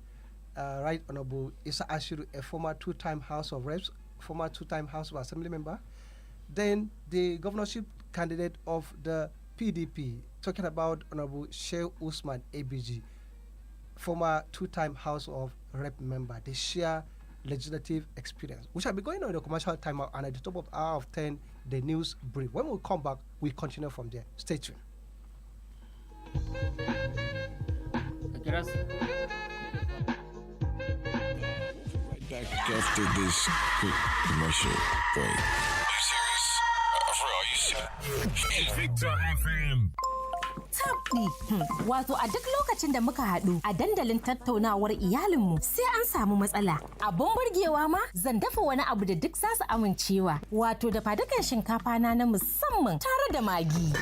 Right Honorable Issa Ashiru, a former two-time House of Reps, former two-time House of Assembly member. Then the governorship candidate of the PDP, talking about Honorable Sheikh Usman ABG, former two-time House of Rep member. They share legislative experience. We shall be going on the commercial timeout, and at the top of hour of 10, the news brief. When we come back, we continue from there. Stay tuned. Right back after this quick commercial break. Are you serious? For real, are you serious? Victor FM. Tabdi. Wato a duk lokacin da muka haɗu a dandalin tattaunawar iyalinmu sai an samu matsala. Abun burgewa ma zan dafa wani abu da duk za su amincewa. Wato da fadukan shinkafa na musamman tare da magi.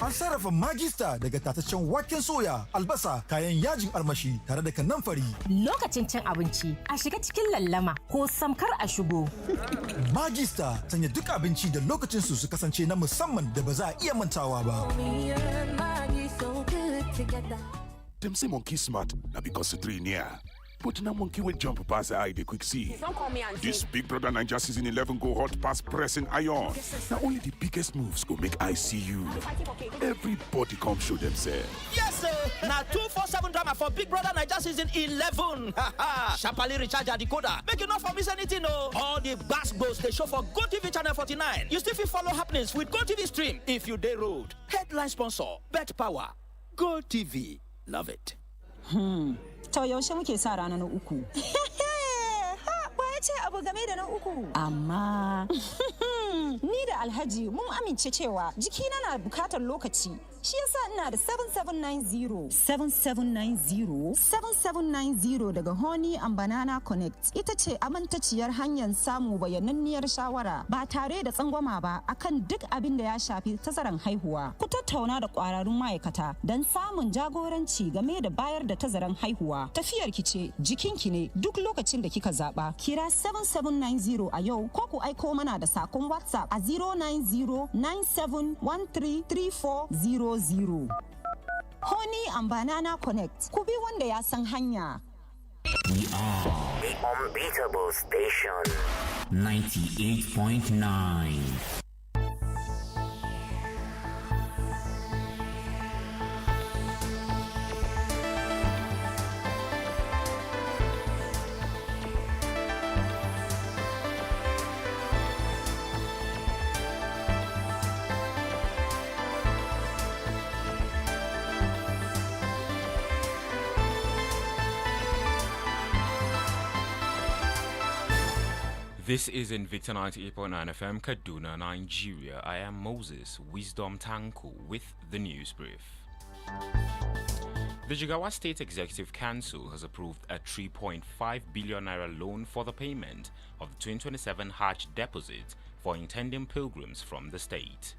An sarrafa magista daga tataccen waken soya, albasa, kayan yajin armashi tare da kanamfari. Lokacin cin abinci a shiga cikin lallama ko samkar a shigo. Magista sanya duk abinci da lokacin su kasance na musamman da ba za a iya mantawa ba. Them say monkey smart, now because the three near. But now monkey will jump past the eye, they quick see. Don't call me auntie. This Big Brother Ninja season 11 go hot past pressing iron. Now only the biggest moves go make I see you. Everybody come show themselves. Yes, sir. Now 247 drama for Big Brother Ninja season 11. Sharply recharge your decoder. Make you not for miss anything, no. All the bass goes they show for GoTV channel 49. You still follow happenings with GoTV stream if you day road. Headline sponsor, Bet Power. GoTV. Love it. To yaushe muke sa rana na uku. Ba ya ce abu game da na uku. Amma ni da Alhaji mun amince cewa jikina na bukatar lokaci. Shi yasa ina da 7790 7790 daga Honey and Banana Connect. Ita ce amintaciyar hanyar samu bayananniyar shawara ba tare da tsangwama ba akan duk abin da ya shafi tazaran haihuwa. Ku tattauna da kwararrun ma'aikata don samun jagoranci game da bayar da tazaran haihuwa. Tafiyar ki ce, jikinki ne duk lokacin da kika zaba. Kira 7790 a yau ko ku aiko mana da sakon WhatsApp a 09097133400. Honey and Banana Connect. Ku bi wanda ya san hanya. We are the unbeatable station 98.9. This is in Victor 98.9 FM, Kaduna, Nigeria. I am Moses Wisdom Tanko with the news brief. The Jigawa State Executive Council has approved a 3.5 billion naira loan for the payment of the 2027 Hajj deposit for intending pilgrims from the state.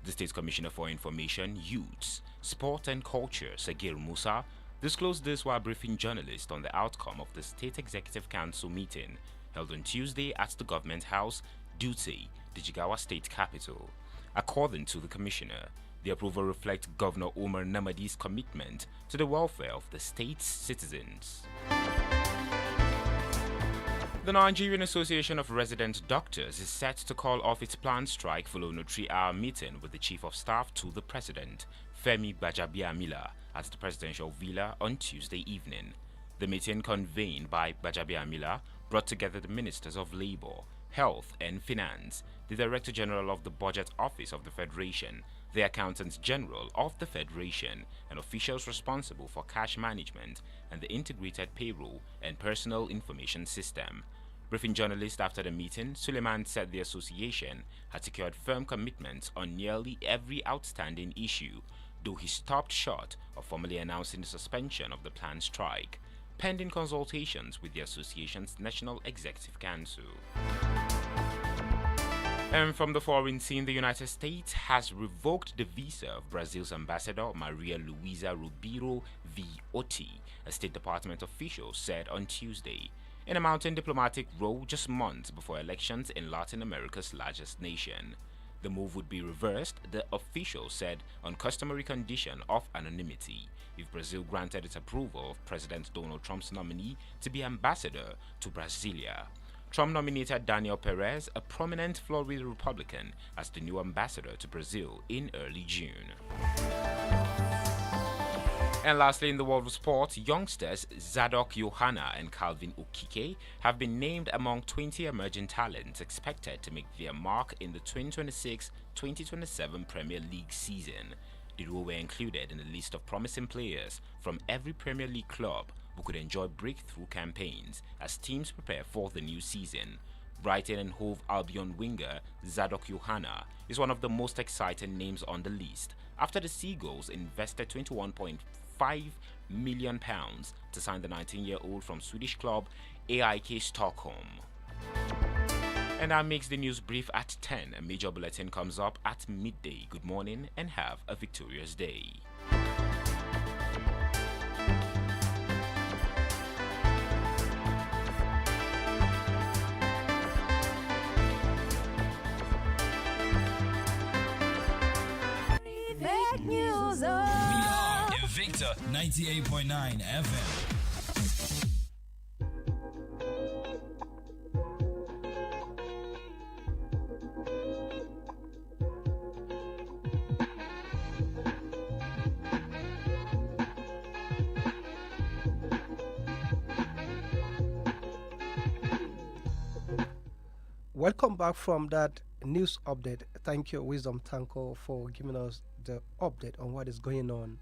The State Commissioner for Information, Youths, Sport and Culture, Sagir Musa, disclosed this while briefing journalists on the outcome of the State Executive Council meeting held on Tuesday at the Government House, Dutse, the Jigawa State capital. According to the Commissioner, the approval reflects Governor Umar Namadi's commitment to the welfare of the state's citizens. The Nigerian Association of Resident Doctors is set to call off its planned strike following a 3-hour meeting with the Chief of Staff to the President, Femi Gbajabiamila, at the Presidential Villa on Tuesday evening. The meeting, convened by Gbajabiamila, brought together the Ministers of Labour, Health and Finance, the Director General of the Budget Office of the Federation, the Accountant General of the Federation, and officials responsible for cash management and the Integrated Payroll and Personal Information System. Briefing journalists after the meeting, Suleiman said the association had secured firm commitments on nearly every outstanding issue, though he stopped short of formally announcing the suspension of the planned strike, pending consultations with the association's National Executive Council. And from the foreign scene, the United States has revoked the visa of Brazil's ambassador Maria Luisa Ribeiro Viotti, a State Department official said on Tuesday, in a mounting diplomatic row just months before elections in Latin America's largest nation. The move would be reversed, the official said, on customary condition of anonymity, if Brazil granted its approval of President Donald Trump's nominee to be ambassador to Brasilia. Trump nominated Daniel Perez, a prominent Florida Republican, as the new ambassador to Brazil in early June. And lastly, in the world of sport, youngsters Zadok Johanna and Calvin Okike have been named among 20 emerging talents expected to make their mark in the 2026-2027 Premier League season. The duo were included in a list of promising players from every Premier League club who could enjoy breakthrough campaigns as teams prepare for the new season. Brighton and Hove Albion winger Zadok Johanna is one of the most exciting names on the list after the Seagulls invested £21.5 million to sign the 19-year-old from Swedish club AIK Stockholm. And that makes the news brief at 10. A major bulletin comes up at midday. Good morning and have a victorious day. News. We are Invicta 98.9 FM. Welcome back from that news update. Thank you, Wisdom Tanko, for giving us the update on what is going on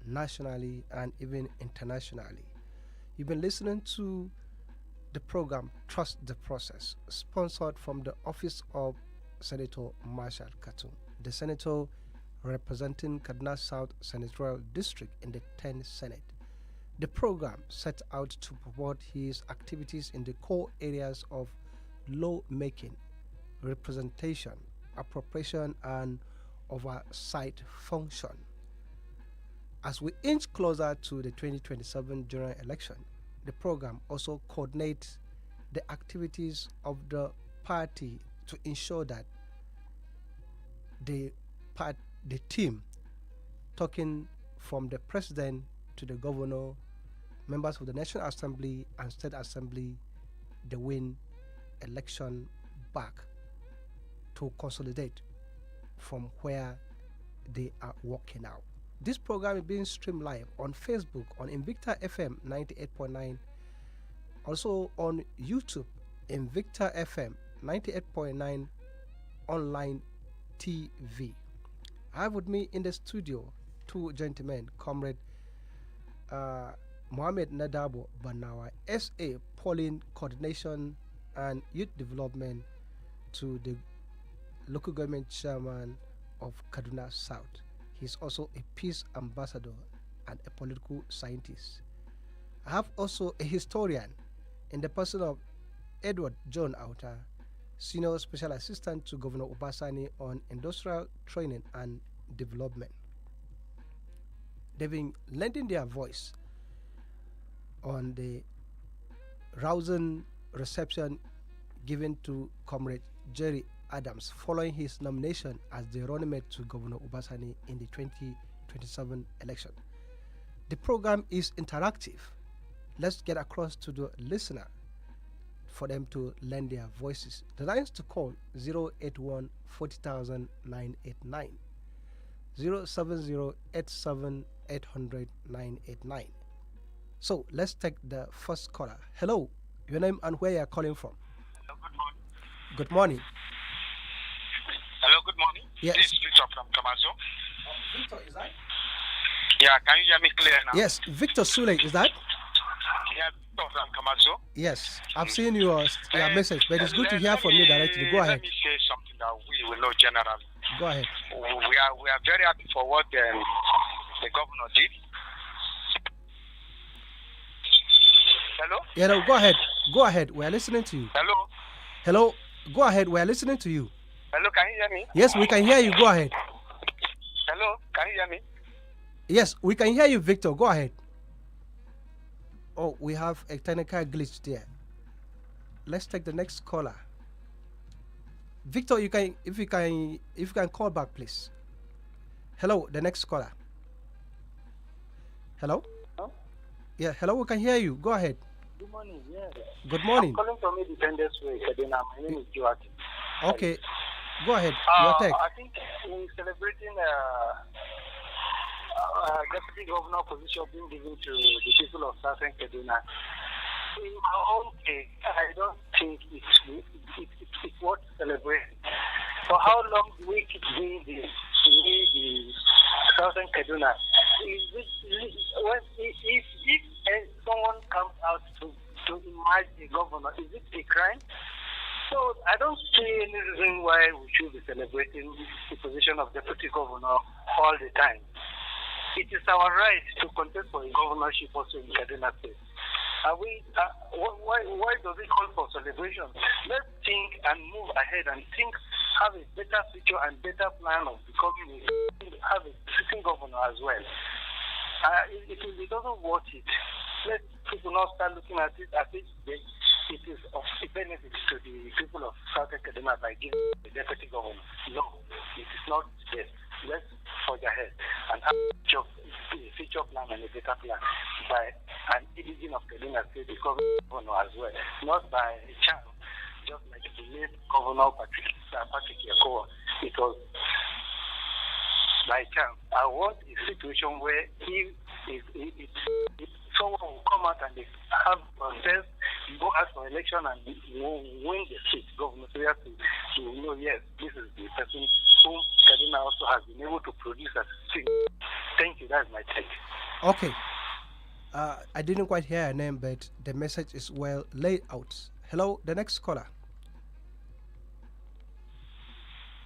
nationally and even internationally. You've been listening to the program Trust the Process, sponsored from the office of Senator Marshall Katun, the senator representing Kaduna South Senatorial District in the 10th Senate. The program set out to promote his activities in the core areas of law-making, representation, appropriation, and oversight function. As we inch closer to the 2027 general election, the program also coordinates the activities of the party to ensure that the team, talking from the president to the governor, members of the National Assembly and State Assembly, they win election back to consolidate from where they are working out. This program is being streamed live on Facebook on Invicta FM 98.9, also on YouTube, Invicta FM 98.9 online TV. I have with me in the studio two gentlemen, COMRD Mohammed NADABO BARNAWA, SA Polling Coordination and Youth Development to the local government chairman of Kaduna South. He's also a peace ambassador and a political scientist. I have also a historian in the person of Edward John AUTA, Senior Special Assistant to Governor Obasani on Industrial Training and Development. They've been lending their voice on the rousing reception given to Comrade Jerry Adams following his nomination as the running mate to Governor Obasani in the 2027 election. The program is interactive. Let's get across to the listener for them to lend their voices. The lines to call 081 40,000 989, 070 87 800 989. So let's take the first caller. Hello, your name and where you are calling from. Hello, good morning. Good morning. Hello, good morning. Yes. This is Victor from Kamazo. Victor, is that? Yeah, can you hear me clear now? Yes, Victor Sule, is that? Yeah, Victor from Kamazo. Yes, I've seen your message, but it's good to hear from you directly. Go ahead. Let me say something that we will know generally. Go ahead. We are very happy for what the governor did. Hello? Yeah, no, go ahead. Go ahead. We are listening to you. Hello? Hello? Go ahead. We are listening to you. Hello, can you hear me? Yes, we can hear you. Go ahead. Hello, can you hear me? Yes, we can hear you, Victor. Go ahead. Oh, we have a technical glitch there. Let's take the next caller. Victor, if you can call back, please. Hello, the next caller. Hello? Hello? Yeah, hello, we can hear you. Go ahead. Good morning. Yeah. Good morning. I'm calling from Independence Way, Kaduna. My name is Joaquin. Okay, go ahead. Your take. I think in celebrating deputy governor position being given to the people of Southern Kaduna, in my own case, I don't think it's worth celebrating. For how long do we keep doing this? The Southern Kaduna. If someone comes out to emerge a governor, is it a crime? So I don't see any reason why we should be celebrating the position of deputy governor all the time. It is our right to contest for a governorship also in Kaduna State. Why does it call for celebration? Let's think and move ahead and have a better future and better plan of becoming have a sitting governor as well. It doesn't worth it. Let people not start looking at it as if it is of benefit to the people of Southern Kaduna by giving the deputy governor. No, it is not this. Let's forge ahead and have a future plan and a better plan by an indigenous of Kaduna State becoming governor as well, not by chance, just like the late governor Patrick Yakowa. It was by chance. I want a situation where if someone will come out and they have themselves go ask for election and win the seat, governor, so you have to know, yes, this is the person whom Kaduna also has been able to produce as a thing. Thank you, that's my take. Okay. I didn't quite hear your name, but the message is well laid out. Hello, the next caller.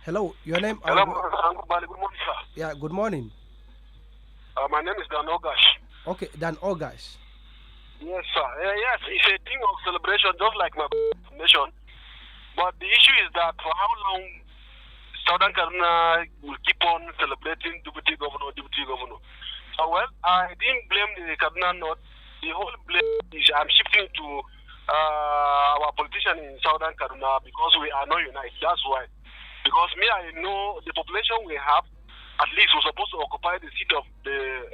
Hello, your name? Hello, good morning, sir. Yeah, good morning. My name is Dan Ogash. Okay, Dan Ogash. Yes, sir. Yes, it's a thing of celebration, just like my nation. But the issue is that for how long Southern Kaduna will keep on celebrating deputy governor. Well, I didn't blame the Kaduna North. The whole blame is I'm shifting to our politicians in Southern Kaduna because we are not united. That's why. Because me, I know the population we have, at least we're supposed to occupy the seat of the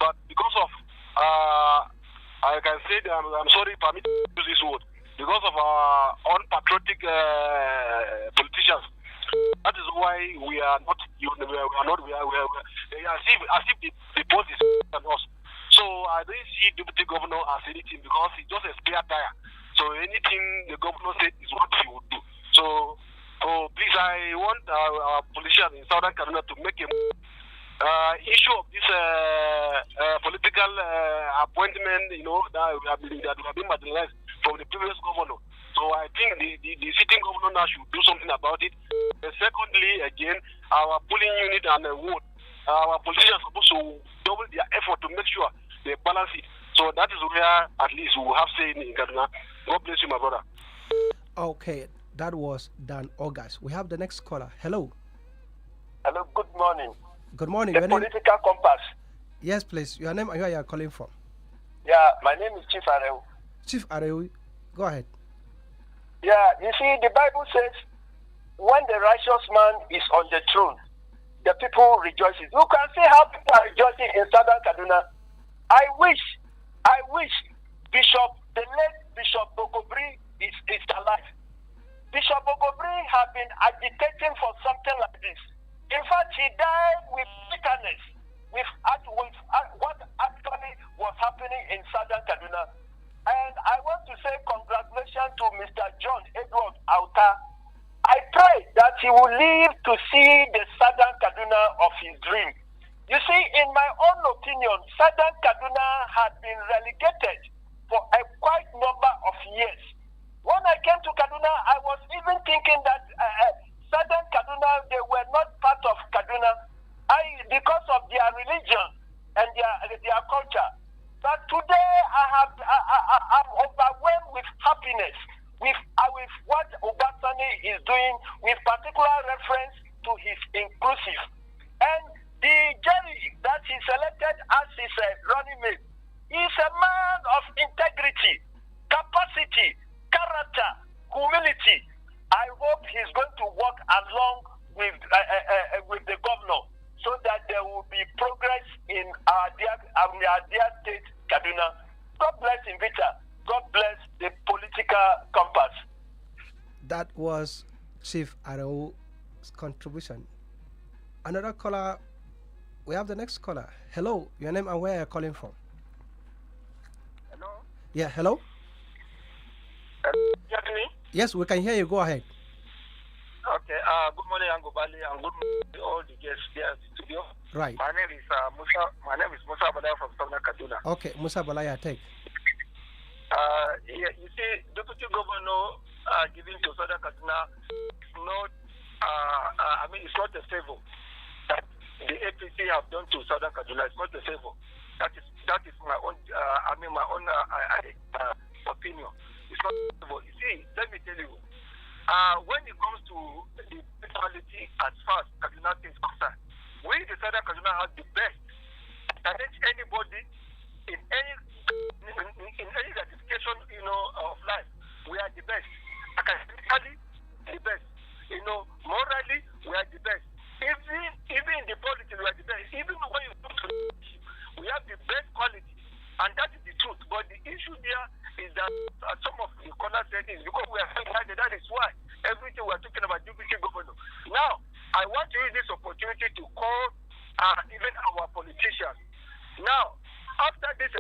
but because of I can say that I'm sorry, permit me to use this word, because of our unpatriotic politicians. That is why we are not as if the post is on us. So I don't see deputy governor as anything because he's just a spare tire. So anything the governor said is what he would do. So please, I want our politicians in Southern Kaduna to make a issue of this political appointment, that we have been marginalized from the previous governor. So I think the sitting governor now should do something about it. And secondly, again, our polling unit and vote, our politicians are supposed to double their effort to make sure they balance it. So that is where at least we will have say in Kaduna. God bless you, my brother. Okay, that was Dan August. We have the next caller. Hello. Hello, good morning. Good morning. The political compass. Yes, please. Your name and where you are calling from? Yeah, my name is Chief Areu. Chief Areu, go ahead. Yeah, you see, the Bible says, when the righteous man is on the throne, the people rejoices. You can see how people are rejoicing in Southern Kaduna. I wish the late Bishop Bogobri is alive. Bishop Bogobri has been agitating for something like this. In fact, he died with bitterness with what actually was happening in Southern Kaduna. And I want to say congratulations to Mr. John Edward AUTA. I pray that he will live to see the Southern Kaduna of his dream. You see, in my own opinion, Southern Kaduna had been relegated for a quite number of years. When I came to Kaduna, I was even thinking that Southern Kaduna, they were not part of Kaduna because of their religion and their culture. But today, I'm overwhelmed with happiness with what Obasanjo is doing, with particular reference to his inclusive. And the Jerry that he selected as his running mate is a man of integrity, capacity, character, humility. I hope he's going to work along with the governor so that there will be progress in our dear state, Kaduna. God bless Invita. God bless the political compass. That was Chief Arao's contribution. Another caller. We have the next caller. Hello, your name and where are you calling from? Hello? Yeah, hello? You hear me? Yes, we can hear you. Go ahead. Okay. Good morning, Ango, Bally, and good morning to all the guests here in the studio. Right. My name is Musa. My name is Musa Bala from Southern Kaduna. Okay, Musa Balaya, take. Yeah, you see, Deputy Governor giving to Southern Kaduna is not. It's not a favor that the APC have done to Southern Kaduna. It's not a favor. That is my own. My own opinion. It's not a favor. You see, let me tell you. When it comes to the equality as far as Kaduna is concerned, we the Southern Kaduna have the best. Challenge anybody in any gratification, of life. We are the best. Academically, the best. Morally, we are the best. Even in the politics, we are the best. Even when you go to leadership, we have the best quality, and that is the truth. But the issue there is that some of the callers said is because we are united. That is why everything we are talking about deputy governor. Now, I want to use this opportunity to call even our politicians. Now, after this,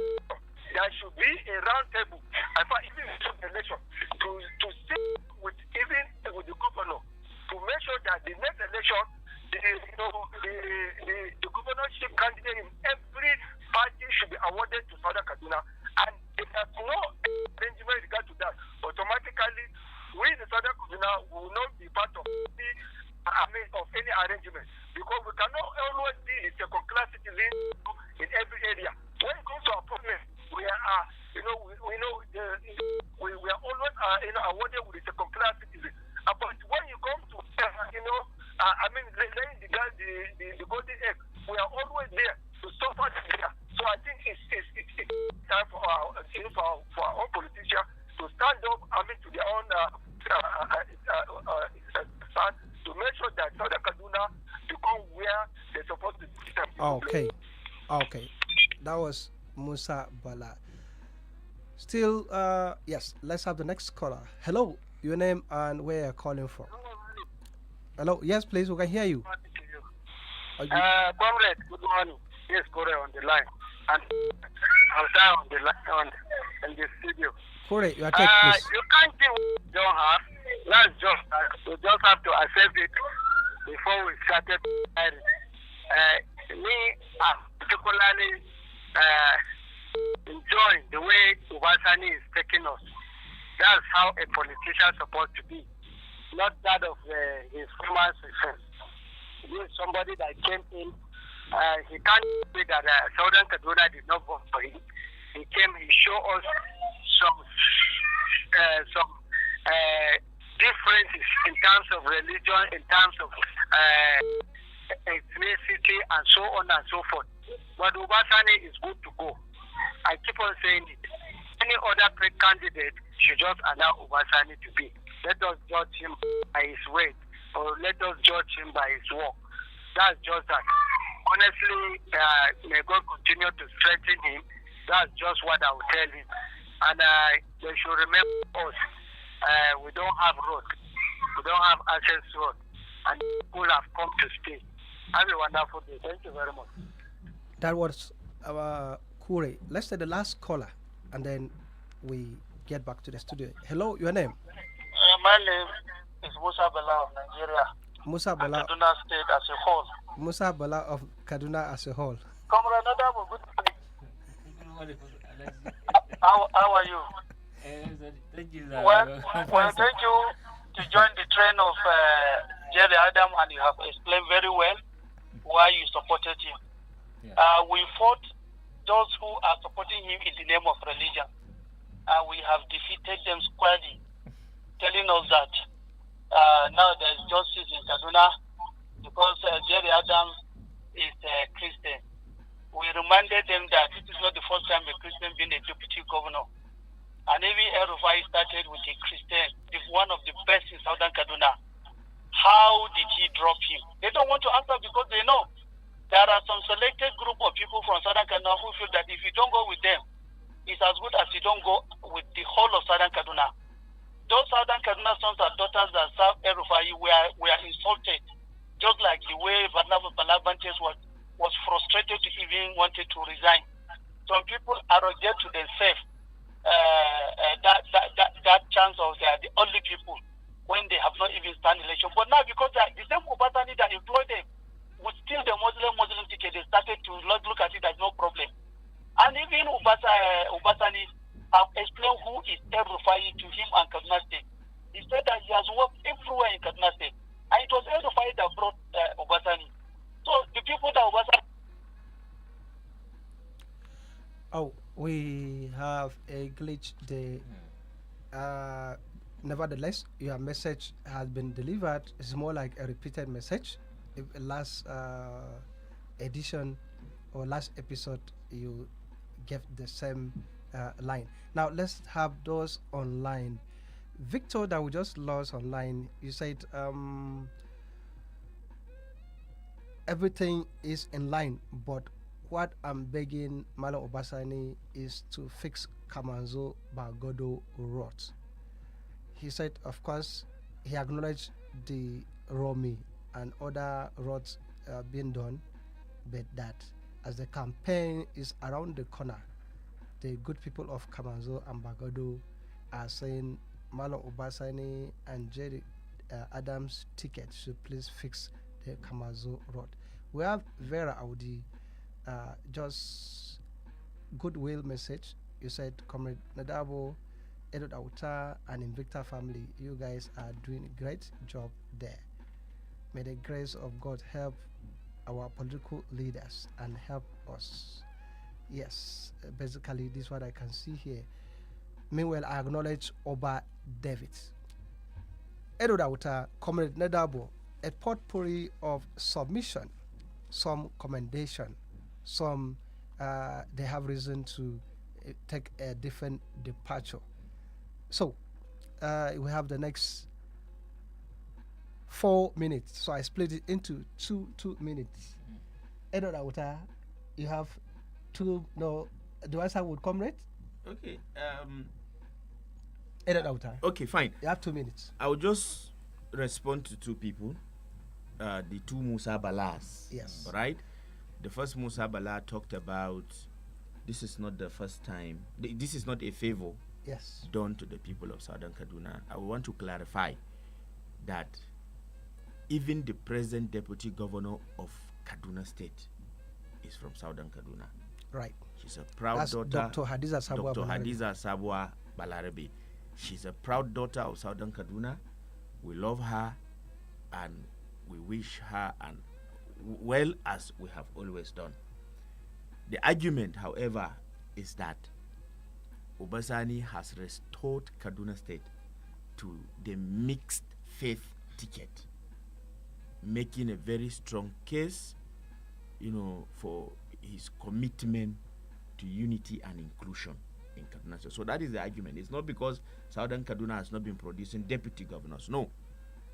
there should be a round table, in fact, even in election, to sit with the governor to make sure that the next election, the governorship candidate in every party should be awarded to Southern Kaduna, and if there's no arrangement in regard to that, automatically we the Southern Kaduna will not be part of any arrangement, because we cannot always be a second class citizen in every area. When it comes to our problem, we are we are always awarded with a second class citizen. But when you come to laying the golden egg, we are always there to suffer there. So I think it's time for our own politicians to stand up, to their own stand, to make sure that Southern Kaduna become where they're supposed to be. Okay. That was Musa Bala. Still, yes, let's have the next caller. Hello, your name and where you're calling from. Hello, yes, please, we can hear you. Comrade, good morning. Yes, Kore on the line. And outside on the line, in the studio. Kore, your take, please. You can't see what you don't have. That's just, you just have to accept it before we started. Me, I'm particularly enjoying the way Ubasani is taking us. That's how a politician is supposed to be, not that of his former success. He is somebody that came in. He can't say that Southern Kaduna did not vote for him. He came, he showed us some differences in terms of religion, in terms of ethnicity, and so on and so forth. But Ubasani is good to go. I keep on saying it. Any other candidate should just allow Ubasani to be. Let us judge him by his weight, or let us judge him by his work. That's just that. Honestly, may God continue to strengthen him. That's just what I will tell him. And they should remember us. We don't have road. We don't have access road. And people have come to stay. Have a wonderful day. Thank you very much. That was Kure. Let's take the last caller, and then we get back to the studio. Hello, your name? My name is Musa Bala of Nigeria. Musa Bala. Kaduna State as a whole. Musa Bala of Kaduna as a whole. COMRD, NADABO, good morning. How are you? Thank you. Well, thank you to join the train of Jerry Adam, and you have explained very well why you supported him. Yeah. We fought those who are supporting him in the name of religion. We have defeated them squarely, telling us that now there is justice in Kaduna because Jerry Adams is a Christian. We reminded them that it is not the first time a Christian being a deputy governor. And even El-Rufai started with a Christian, one of the best in Southern Kaduna. How did he drop him? They don't want to answer because they know there are some selected group of people from Southern Kaduna who feel that if you don't go with them, it's as good as you don't go with the whole of Southern Kaduna. Those Southern Kaduna sons and daughters that serve El-Rufai were insulted, just like the way Barnawa Balabantes was frustrated to even wanted to resign. Some people arrogate to themselves that chance of they are the only people when they have not even stand election. But now because the same Obatani that employed them would steal the Muslim ticket, they started to look at it as no problem. And even Obatani have explained who is El-Rufai to him and Kaduna State. He said that he has worked everywhere in Kaduna State. And it was El-Rufai that brought Obatani. So the people that Obatani... Oh, we have a glitch there. Nevertheless, your message has been delivered. It's more like a repeated message. If last edition or last episode you gave the same line. Now let's have those online. Victor, that we just lost online, you said everything is in line, but what I'm begging Malo Obasani is to fix Kamanzo Bagodo Road. He said, of course, he acknowledged the Romi and other roads being done, but that as the campaign is around the corner, the good people of Kamanzo and Bagodo are saying Malo Obasani and Jerry Adams' ticket should please fix the Kamanzo Road. We have Vera Audi, just goodwill message. You said, COMRD NADABO, AUTA, and Invicta family, you guys are doing a great job there. May the grace of God help our political leaders and help us. Yes, basically this is what I can see here. Meanwhile, I acknowledge Oba DEVT. AUTA, COMRD NADABO, a potpourri of submission, some commendation, some they have reason to take a different departure. So we have the next 4 minutes. So I split it into two minutes. AUTA, you have two. No, do I start with COMRD? Okay. AUTA. Okay, fine. You have 2 minutes. I will just respond to two people. The two Musa Balas. Yes. Right? The first Musa Bala talked about this is not the first time. This is not a favor yes. done to the people of Southern Kaduna. I want to clarify that even the present deputy governor of Kaduna State is from Southern Kaduna. Right. She's a proud That's daughter. Dr. Hadiza Sabwa Dr. Balarabe. Hadiza Sabwa Balarabe. She's a proud daughter of Southern Kaduna. We love her and we wish her and well as we have always done. The argument, however, is that Obasani has restored Kaduna State to the mixed faith ticket, making a very strong case, for his commitment to unity and inclusion in Kaduna State. So that is the argument. It's not because Southern Kaduna has not been producing deputy governors, no.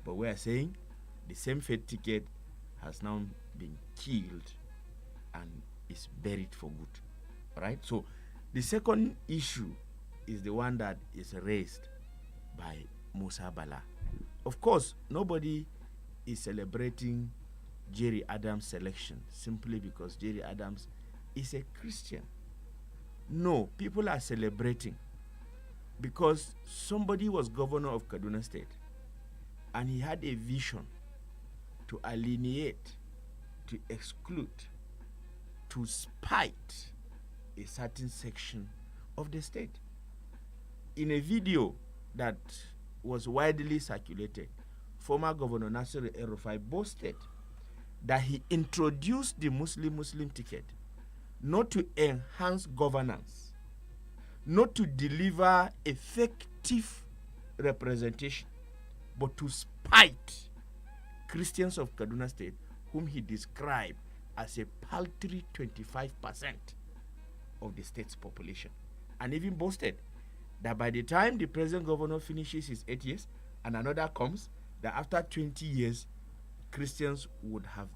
But we are saying the same faith ticket has now been killed and is buried for good, right? So the second issue is the one that is raised by Musa Bala. Of course, nobody is celebrating Jerry Adams' selection simply because Jerry Adams is a Christian. No, people are celebrating because somebody was governor of Kaduna State and he had a vision to alienate, to exclude, to spite a certain section of the state. In a video that was widely circulated, former Governor Nasir El-Rufai boasted that he introduced the Muslim ticket not to enhance governance, not to deliver effective representation, but to spite Christians of Kaduna State, whom he described as a paltry 25% of the state's population, and even boasted that by the time the present governor finishes his 8 years and another comes, that after 20 years, Christians would have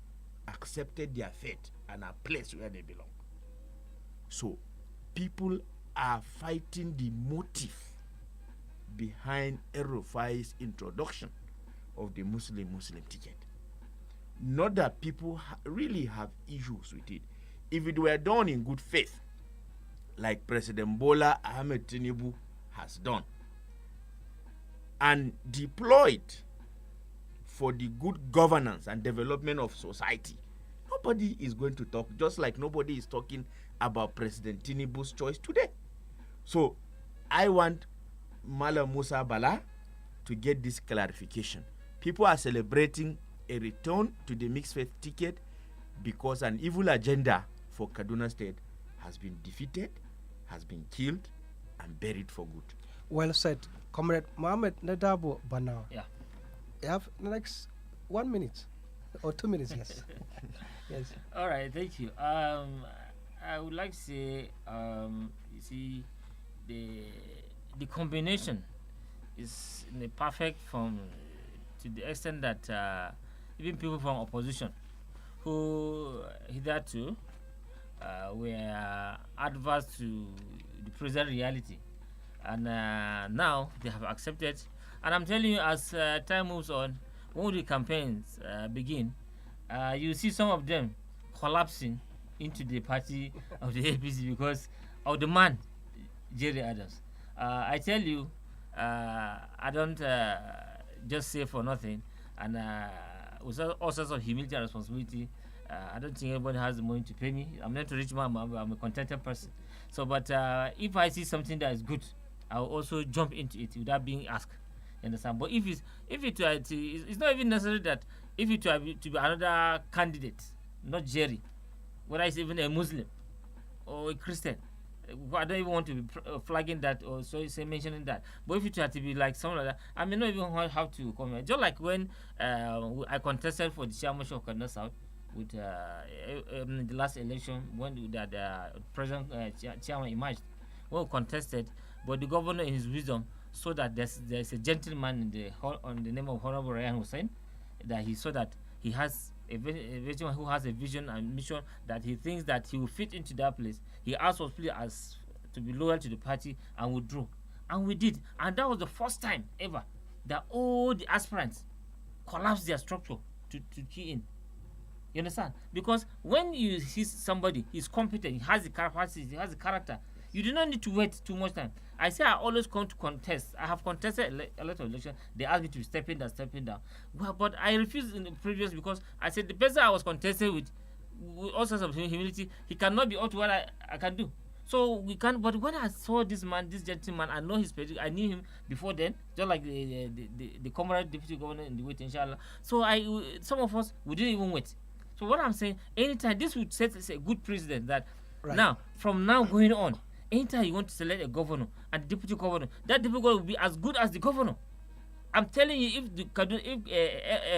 accepted their faith and are placed where they belong. So people are fighting the motive behind El-Rufai's introduction of the Muslim ticket. Not that people really have issues with it. If it were done in good faith, like President Bola Ahmed Tinubu has done, and deployed for the good governance and development of society, nobody is going to talk, just like nobody is talking about President Tinubu's choice today. So I want Malam Musa Bala to get this clarification. People are celebrating a return to the mixed faith ticket because an evil agenda for Kaduna State has been defeated, has been killed, and buried for good. Well said, Comrade Mohammed NADABO Barnawa. Yeah. You have the next 1 minute or 2 minutes, yes. Yes. All right, thank you. I would like to say, you see, the combination is in a perfect form to the extent that even people from opposition who hitherto were adverse to the present reality, and now they have accepted. And I'm telling you, as time moves on, when the campaigns begin, you see some of them collapsing into the party of the APC because of the man, Jerry Adams. I tell you, I don't just say for nothing, and with all sorts of humility and responsibility, I don't think anybody has the money to pay me. I'm not a rich man, I'm a contented person. So, but if I see something that is good, I'll also jump into it without being asked. You understand? But if it's not even necessary that if it were to be another candidate, not Jerry, whether it's even a Muslim or a Christian, I don't even want to be flagging that or say mentioning that. But if it were to be like someone like that, I may not even have to comment. Just like when I contested for the chairmanship of Kaduna South with the last election when the present chairman emerged, when we contested, but the governor in his wisdom saw that there's a gentleman on the name of Honorable Ryan Hussein, that he saw that he has a vision who has a vision and mission that he thinks that he will fit into that place. He asked us please as to be loyal to the party and withdrew, and we did, and that was the first time ever that all the aspirants collapsed their structure to key in. You understand? Because when you see somebody, he's competent, he has the capacity, he has the character, you do not need to wait too much time. I say I always come to contest. I have contested a lot of elections. They asked me to step in down. Well, but I refused in the previous because I said the person I was contesting with all sorts of humility, he cannot be up to what I can do. So we can't. But when I saw this man, this gentleman, I know his pedigree. I knew him before then, just like the COMRD deputy governor in the wait, inshallah. So some of us, we didn't even wait. So what I'm saying, anytime this would set a good precedent that now, from now going on, anytime you want to select a governor and deputy governor, that deputy governor will be as good as the governor. I'm telling you, if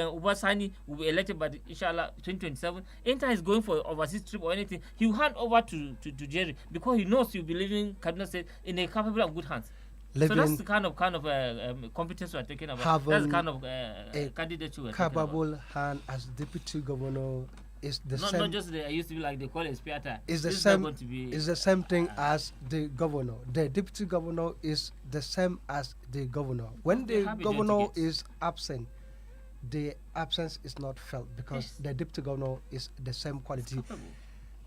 Ubasani will be elected by inshallah 2027, anytime he's going for overseas trip or anything, he will hand over to Jerry because he knows he'll be leaving Kaduna State in a capable and good hands. So that's the kind of competence we're talking about. That's the kind of candidate we're talking about. Capable hand as deputy governor is the same. Not just I used to be like they call it spiata. Is the same. Is the same thing as the governor. The deputy governor is the same as the governor. When the governor is absent, the absence is not felt because the deputy governor is the same quality.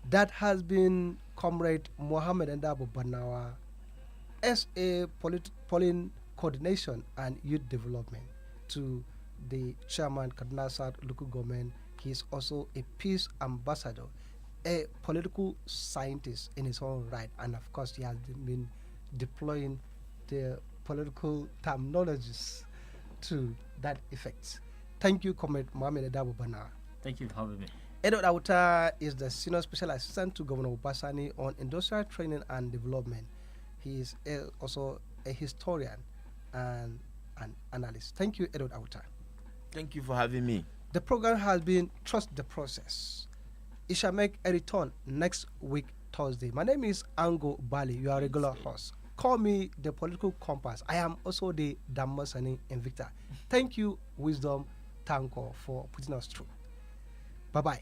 That has been Comrade Mohammed NADABO Barnawa, SA polling coordination and youth development to the chairman Kaduna South local government. He is also a peace ambassador, a political scientist in his own right, and of course he has been deploying the political terminologies to that effect. Thank you, Comrade Mohammed NADABO Barnawa. Thank you for having me. AUTA is the Senior Special Assistant to Governor Ubasani on Industrial Training and Development. He is also a historian and an analyst. Thank you, AUTA. Thank you for having me. The program has been Trust the Process. It shall make a return next week, Thursday. My name is Ango Bally, your regular host. Call me the political compass. I am also the Damasani Invicta. Thank you, Wisdom Tanko, for putting us through. Bye-bye.